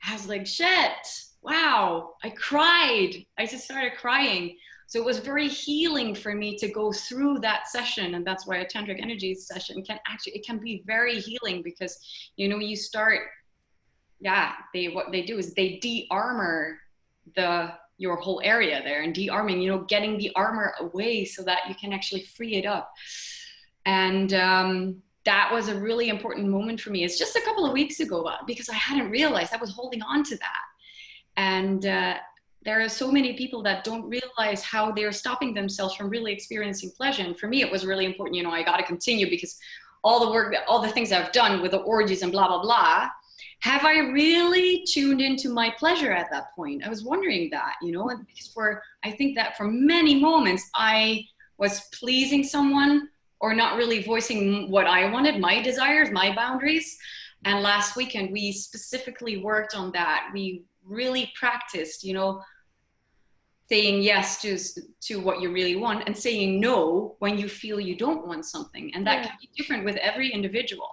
I was like, shit, wow, I cried. I just started crying. So it was very healing for me to go through that session. And that's why a tantric energy session can be very healing, because, you know, you start, what they do is they de-armor your whole area there, and de-arming, you know, getting the armor away so that you can actually free it up. And that was a really important moment for me. It's just a couple of weeks ago, because I hadn't realized I was holding on to that. And there are so many people that don't realize how they're stopping themselves from really experiencing pleasure. And for me, it was really important, you know, I got to continue, because all the work, all the things I've done with the orgies and blah, blah, blah, have I really tuned into my pleasure at that point? I was wondering that, you know, and because I think that for many moments I was pleasing someone or not really voicing what I wanted, my desires, my boundaries. And last weekend, we specifically worked on that. We really practiced, you know, saying yes to what you really want, and saying no when you feel you don't want something. And that can be different with every individual.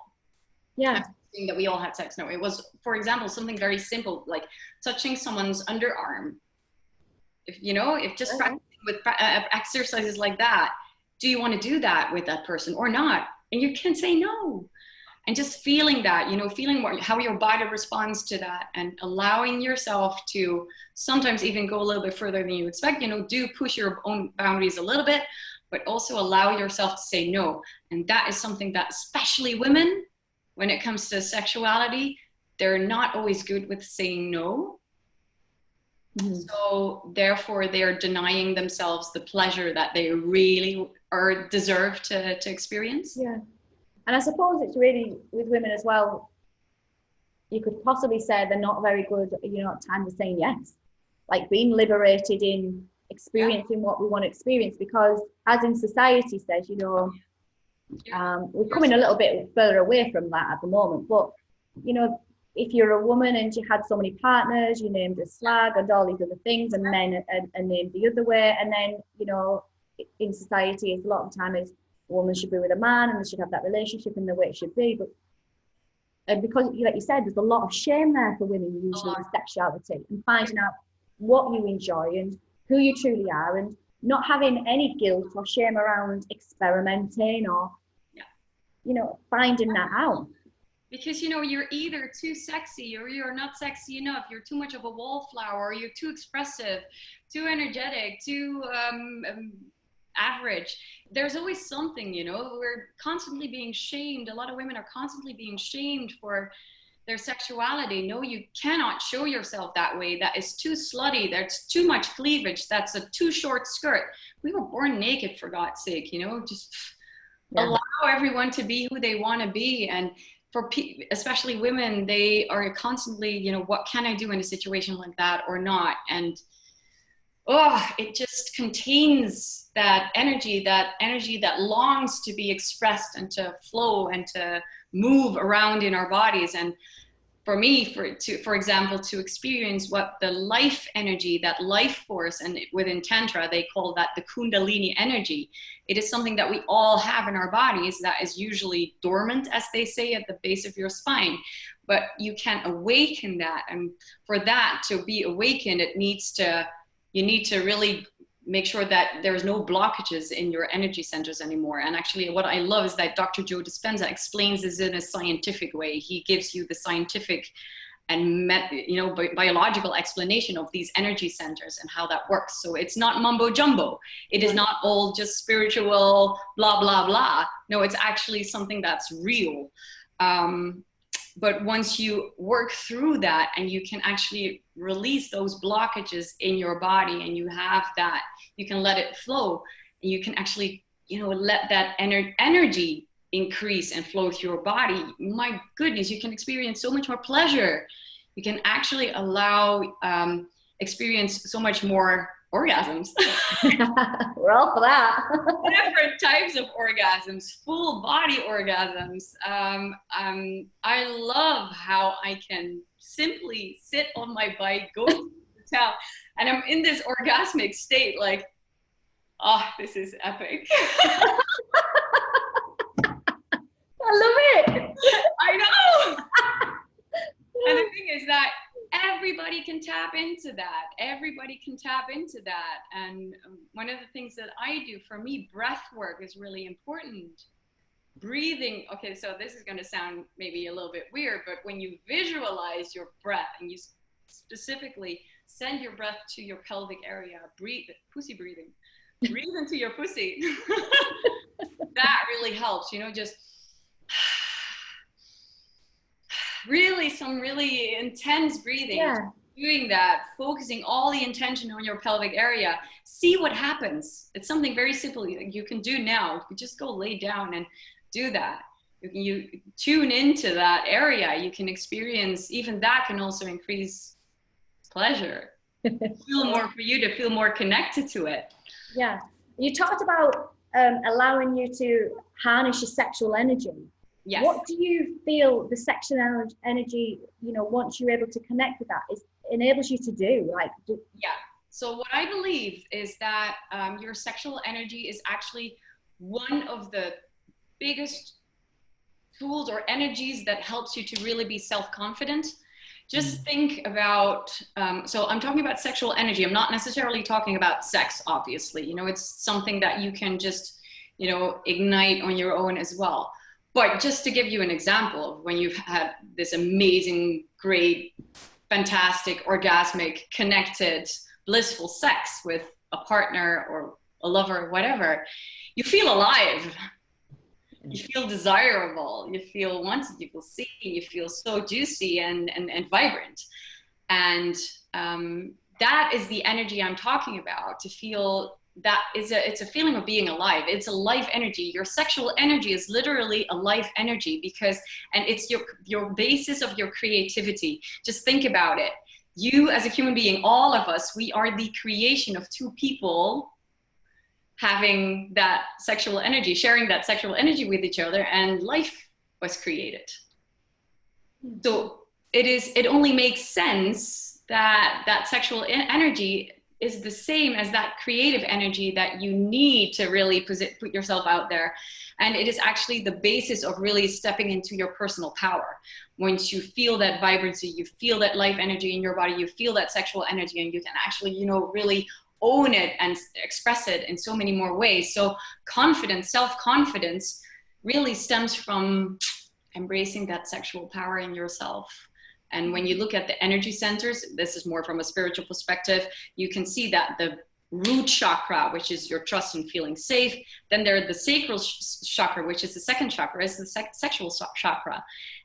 Yeah. That we all had sex. No, it was, for example, something very simple, like touching someone's underarm. If just practicing with exercises like that, do you want to do that with that person or not? And you can say no. And just feeling that, you know, feeling how your body responds to that, and allowing yourself to sometimes even go a little bit further than you expect, you know, do push your own boundaries a little bit, but also allow yourself to say no. And that is something that especially women, when it comes to sexuality, they're not always good with saying no. Mm-hmm. So therefore they're denying themselves the pleasure that they really deserve to experience. Yeah. And I suppose it's really with women as well, you could possibly say they're not very good, you know, at times of saying yes, like being liberated in experiencing what we want to experience, because as in society says, you know, we're coming a little bit further away from that at the moment. But, you know, if you're a woman and you had so many partners, you named a slag and all these other things, and men are named the other way. And then, you know, in society, it's a lot of the time is a woman should be with a man and they should have that relationship in the way it should be. But because, like you said, there's a lot of shame there for women usually with sexuality, and finding out what you enjoy and who you truly are, and not having any guilt or shame around experimenting or, you know, finding that out. Because, you know, you're either too sexy or you're not sexy enough. You're too much of a wallflower, or you're too expressive, too energetic, too average. There's always something, you know, we're constantly being shamed. A lot of women are constantly being shamed for their sexuality. No, you cannot show yourself that way. That is too slutty. That's too much cleavage. That's a too short skirt. We were born naked, for God's sake, you know, just allow everyone to be who they want to be. And for especially women, they are constantly, you know, what can I do in a situation like that or not? And it just contains that energy that longs to be expressed and to flow and to move around in our bodies. And for me, for example, to experience what the life energy, that life force, and within Tantra, they call that the Kundalini Energy. It is something that we all have in our bodies that is usually dormant, as they say, at the base of your spine. But you can awaken that. And for that to be awakened, you need to really make sure that there's no blockages in your energy centers anymore. And actually what I love is that Dr. Joe Dispenza explains this in a scientific way. He gives you the scientific and biological explanation of these energy centers and how that works. So it's not mumbo jumbo. It is not all just spiritual, blah, blah, blah. No, it's actually something that's real. But once you work through that and you can actually release those blockages in your body, and you have that, you can let it flow, and you can actually, you know, let that energy increase and flow through your body. My goodness, you can experience so much more pleasure. You can actually experience so much more orgasms. We're all for that. Different types of orgasms, full body orgasms. I love how I can simply sit on my bike, go to the town, and I'm in this orgasmic state, like, this is epic. I love it. I know. And the thing is that everybody can tap into that. Everybody can tap into that. And one of the things that I do, for me, breath work is really important. Breathing. Okay, so this is going to sound maybe a little bit weird, but when you visualize your breath and you specifically send your breath to your pelvic area, pussy breathing, breathe into your pussy. That really helps, you know, just really some really intense breathing. doing that, focusing all the intention on your pelvic area, see what happens. It's something very simple you can do now. You just go lay down and do that. You tune into that area. You can experience, even that can also increase pleasure. Feel more for you to feel more connected to it. Yeah. You talked about allowing you to harness your sexual energy. Yes. What do you feel the sexual energy, once you're able to connect with that, enables you to do? Yeah. So what I believe is that your sexual energy is actually one of the biggest tools or energies that helps you to really be self-confident. Just think about, so I'm talking about sexual energy. I'm not necessarily talking about sex, obviously. It's something that you can just, ignite on your own as well. But just to give you an example of when you've had this amazing, great, fantastic, orgasmic, connected, blissful sex with a partner or a lover, whatever, you feel alive. You feel desirable, you feel wanted, you feel seen, you feel so juicy and vibrant. And that is the energy I'm talking about. To feel that it's a feeling of being alive. It's a life energy. Your sexual energy is literally a life energy and it's your basis of your creativity. Just think about it. You as a human being, all of us, we are the creation of two people having that sexual energy, sharing that sexual energy with each other, and life was created. So it only makes sense that sexual energy is the same as that creative energy that you need to really put yourself out there. And it is actually the basis of really stepping into your personal power. Once you feel that vibrancy, you feel that life energy in your body, you feel that sexual energy, and you can actually, really own it and express it in so many more ways. So confidence, self-confidence really stems from embracing that sexual power in yourself. And when you look at the energy centers, this is more from a spiritual perspective, you can see that the root chakra, which is your trust and feeling safe, then there's the sacral chakra, which is the second chakra, is the sexual chakra.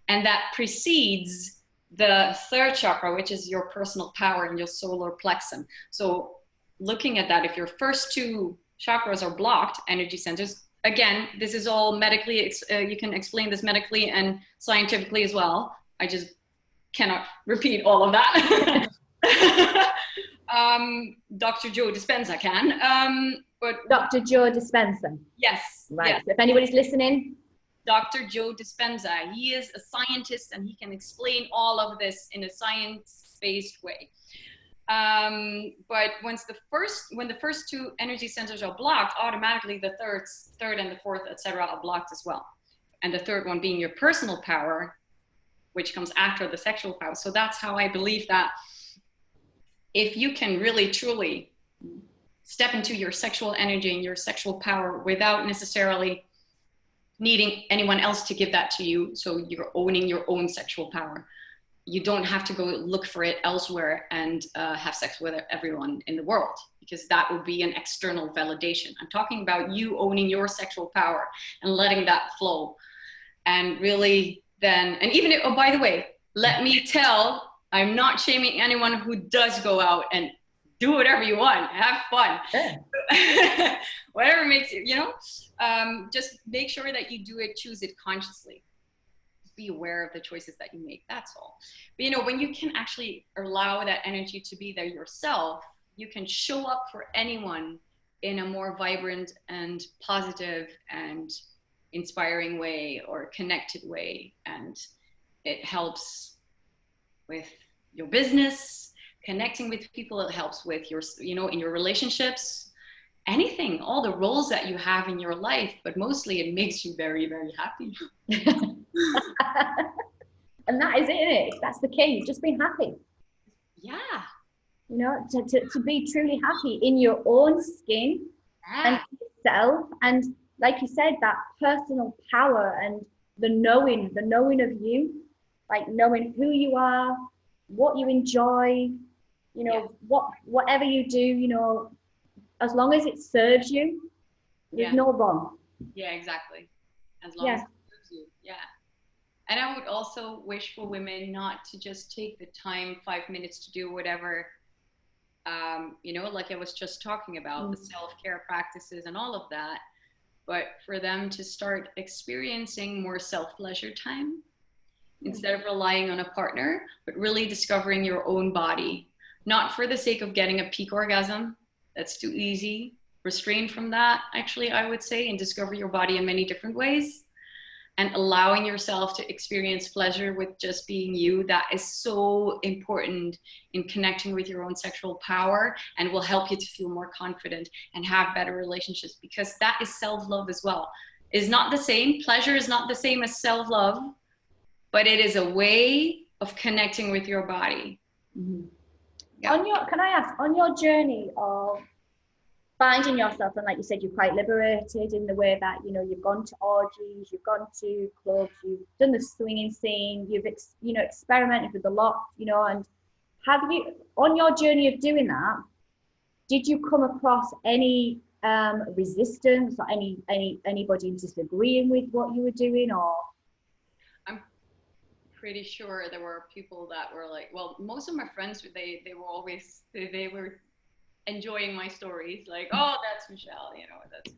And that precedes the third chakra, which is your personal power and your solar plexus. So looking at that, if your first two chakras are blocked, energy centers, again, this is all medically, you can explain this medically and scientifically as well. I just cannot repeat all of that. Dr. Joe Dispenza can. But Dr. Joe Dispenza. Yes. Right. Yes. So if anybody's listening. Dr. Joe Dispenza, he is a scientist and he can explain all of this in a science-based way. But when the first two energy centers are blocked, automatically the third and the fourth, etc., are blocked as well. And the third one being your personal power, which comes after the sexual power. So that's how I believe that if you can really truly step into your sexual energy and your sexual power without necessarily needing anyone else to give that to you, so you're owning your own sexual power. You don't have to go look for it elsewhere and have sex with everyone in the world, because that would be an external validation. I'm talking about you owning your sexual power and letting that flow. And really then, and even if, oh, by the way, let me tell, I'm not shaming anyone who does go out and do whatever you want, have fun. Yeah. Whatever makes you, just make sure that you do it, choose it consciously. Be aware of the choices that you make, that's all. But when you can actually allow that energy to be there yourself, you can show up for anyone in a more vibrant and positive and inspiring way or connected way. And it helps with your business, connecting with people. It helps with your, in your relationships, anything, all the roles that you have in your life, but mostly it makes you very, very happy. And that is it. That's the key. Just be happy. Yeah. To be truly happy in your own skin and yourself. And like you said, that personal power and the knowing of you, like knowing who you are, what you enjoy, whatever you do, as long as it serves you, there's no wrong. Yeah, exactly. As long as it serves you. Yeah. And I would also wish for women not to just take the time, 5 minutes to do whatever, like I was just talking about, the self-care practices and all of that, but for them to start experiencing more self-pleasure time instead of relying on a partner, but really discovering your own body, not for the sake of getting a peak orgasm. That's too easy. Restrain from that, actually, I would say, and discover your body in many different ways. And allowing yourself to experience pleasure with just being you, that is so important in connecting with your own sexual power, and will help you to feel more confident and have better relationships, because that is self-love as well. It's not the same. Pleasure is not the same as self-love, but it is a way of connecting with your body. Mm-hmm. Yeah. Can I ask, on your journey of finding yourself, and like you said, you're quite liberated in the way that, you've gone to orgies, you've gone to clubs, you've done the swinging scene, you've experimented with a lot, and have you, on your journey of doing that, did you come across any resistance or anybody disagreeing with what you were doing? Or I'm pretty sure there were people that were like, well, most of my friends, they were always, they were enjoying my stories, like, oh, that's Michelle, that's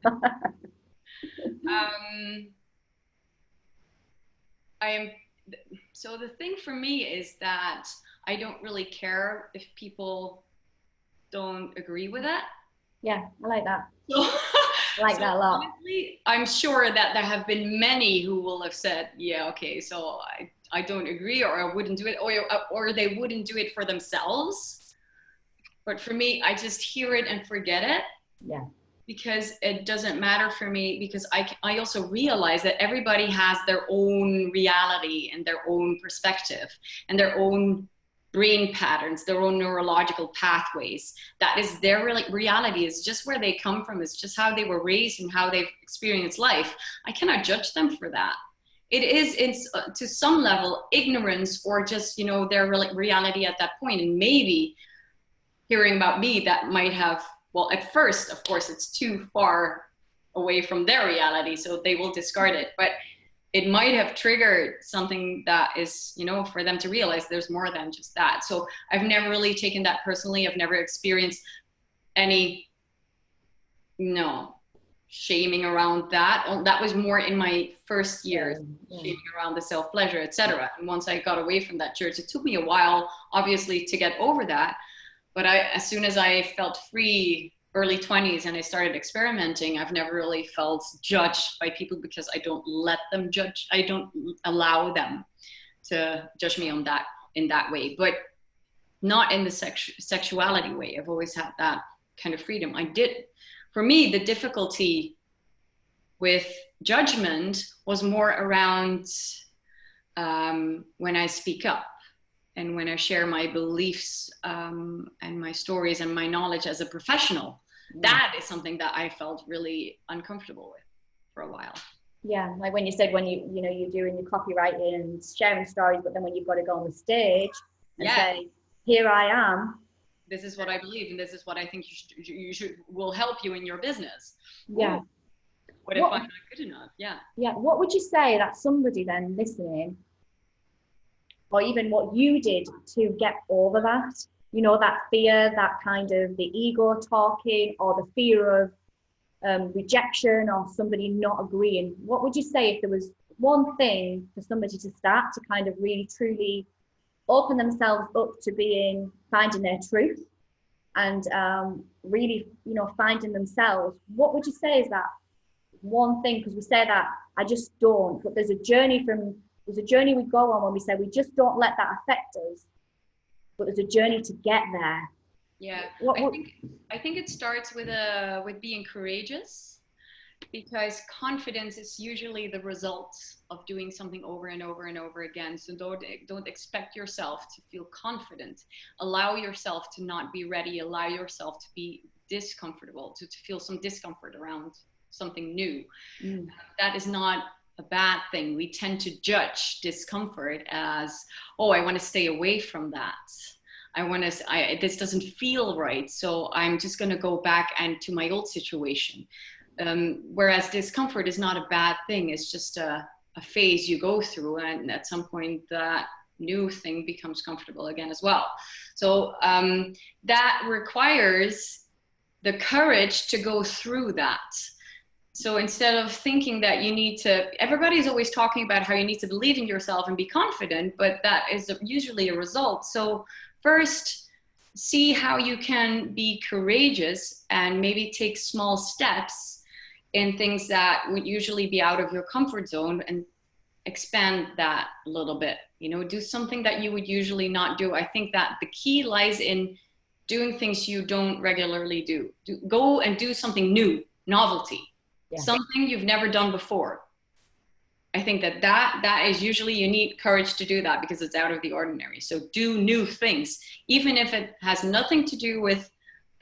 so the thing for me is that I don't really care if people don't agree with it. Yeah, I like that. So, I like that a lot. Honestly, I'm sure that there have been many who will have said, yeah, okay, so I don't agree, or I wouldn't do it, or they wouldn't do it for themselves. But for me, I just hear it and forget it. Yeah. Because it doesn't matter for me, because I also realize that everybody has their own reality and their own perspective and their own brain patterns, their own neurological pathways. That is their reality. Is just where they come from. It's just how they were raised and how they've experienced life. I cannot judge them for that. It is, to some level, ignorance, or just, their reality at that point. And maybe hearing about me, that might have, well, at first, of course, it's too far away from their reality, so they will discard it. But it might have triggered something that is, for them to realize there's more than just that. So I've never really taken that personally. I've never experienced any, shaming around that. That was more in my first years, shaming around the self-pleasure, etc. And once I got away from that church, it took me a while, obviously, to get over that. But as soon as I felt free, early 20s, and I started experimenting, I've never really felt judged by people, because I don't let them judge. I don't allow them to judge me in that way, but not in the sexuality way. I've always had that kind of freedom. For me, the difficulty with judgment was more around when I speak up. And when I share my beliefs and my stories and my knowledge as a professional, that is something that I felt really uncomfortable with for a while. Yeah, like when you said, when you're doing your copywriting and sharing stories, but then when you've got to go on the stage and say, here I am. This is what I believe, and this is what I think will help you in your business. Yeah. What if I'm not good enough? Yeah. Yeah. What would you say that somebody then listening, or even what you did to get over that, that fear, that kind of the ego talking, or the fear of rejection, or somebody not agreeing? What would you say if there was one thing for somebody to start to kind of really truly open themselves up to finding their truth and really, finding themselves? What would you say is that one thing? Because we say that I just don't, but there's a journey we go on when we say we just don't let that affect us, but there's a journey to get there. Yeah, I think it starts with being courageous, because confidence is usually the result of doing something over and over and over again. So don't expect yourself to feel confident. Allow yourself to not be ready. Allow yourself to be discomfortable, to feel some discomfort around something new. That is not a bad thing. We tend to judge discomfort as, oh, I want to stay away from that. This doesn't feel right, so I'm just going to go back to my old situation. Whereas discomfort is not a bad thing. It's just a phase you go through, and at some point that new thing becomes comfortable again as well. So that requires the courage to go through that. So instead of thinking that you need to, everybody's always talking about how you need to believe in yourself and be confident, but that is usually a result. So first, see how you can be courageous and maybe take small steps in things that would usually be out of your comfort zone, and expand that a little bit. You know, do something that you would usually not do. I think that the key lies in doing things you don't regularly do. Go and do something new, novelty, something you've never done before. I think that is usually, you need courage to do that because it's out of the ordinary. So do new things, even if it has nothing to do with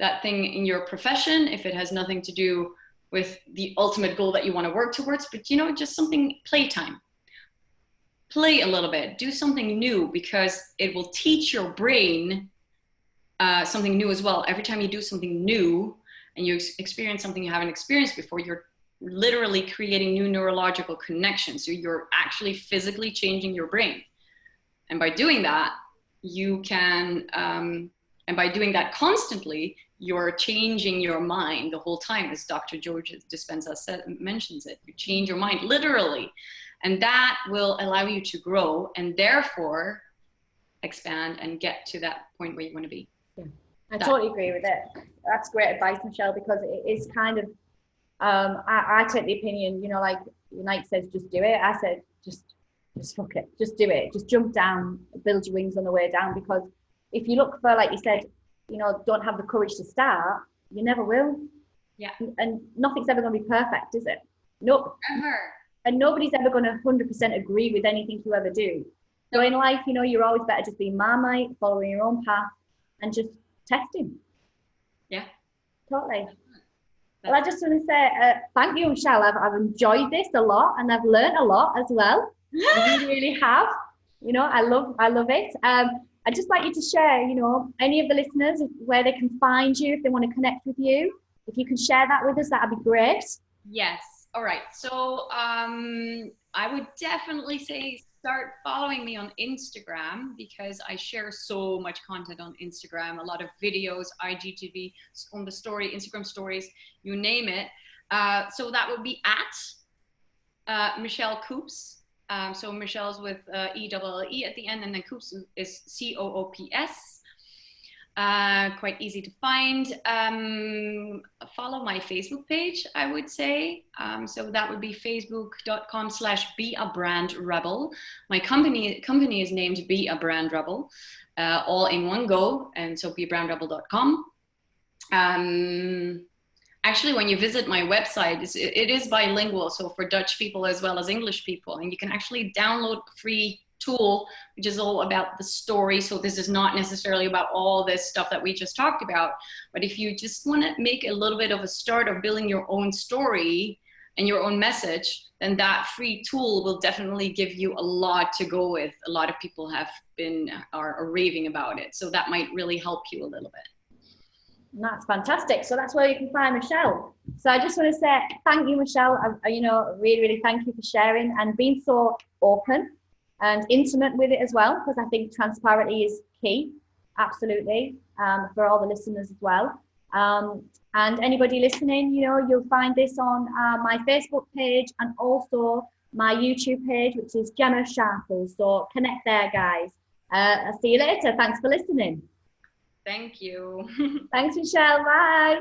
that thing in your profession, if it has nothing to do with the ultimate goal that you want to work towards, but you know, just something, playtime. Play a little bit, do something new, because it will teach your brain something new as well. Every time you do something new and you experience something you haven't experienced before, you're literally creating new neurological connections. So you're actually physically changing your brain. And by doing that, you can, and by doing that constantly, you're changing your mind the whole time, as Dr. George Dispenza mentions it. You change your mind, literally. And that will allow you to grow and therefore expand and get to that point where you want to be. Yeah, I totally agree with it. That's great advice, Michelle, because it is kind of, I take the opinion, you know, like Nike says, just do it. I said, just fuck it, just do it. Just jump down, build your wings on the way down. Because if you look for, like you said, you know, don't have the courage to start, you never will. Yeah. And nothing's ever going to be perfect, is it? Nope. Ever. And nobody's ever going to 100% agree with anything you ever do. So in life, you know, you're always better just being Marmite, following your own path, and just testing. Yeah. Totally. Well, I just want to say thank you, Michelle. I've enjoyed this a lot, and I've learned a lot as well. I really have. You know, I love it. I'd just like you to share, you know, any of the listeners, where they can find you, if they want to connect with you. If you can share that with us, that'd be great. Yes. All right. So I would definitely say start following me on Instagram, because I share so much content on Instagram, a lot of videos, IGTV, on the story, Instagram stories, you name it. So that would be at Michelle Coops. So Michelle's with E-double-L-E at the end, and then Coops is C-O-O-P-S. Quite easy to find. Follow my Facebook page, I would say. So that would be facebook.com/beabrandrebel. My company is named Be a Brand Rebel, all in one go. And so beabrandrebel.com. Actually, when you visit my website, it is bilingual, so for Dutch people as well as English people, and you can actually download a free tool, which is all about the story. So this is not necessarily about all this stuff that we just talked about, but if you just want to make a little bit of a start of building your own story and your own message, then that free tool will definitely give you a lot to go with. A lot of people are raving about it, so that might really help you a little bit. That's fantastic. So that's where you can find Michelle. So I just want to say thank you, Michelle. You know, really thank you for sharing and being so open and intimate with it as well, because I think transparency is key, absolutely, for all the listeners as well. And anybody listening, you know, you'll find this on my Facebook page and also my YouTube page, which is Gemma Sharples. So connect there, guys. I'll see you later. Thanks for listening. Thank you. Thanks, Michelle. Bye.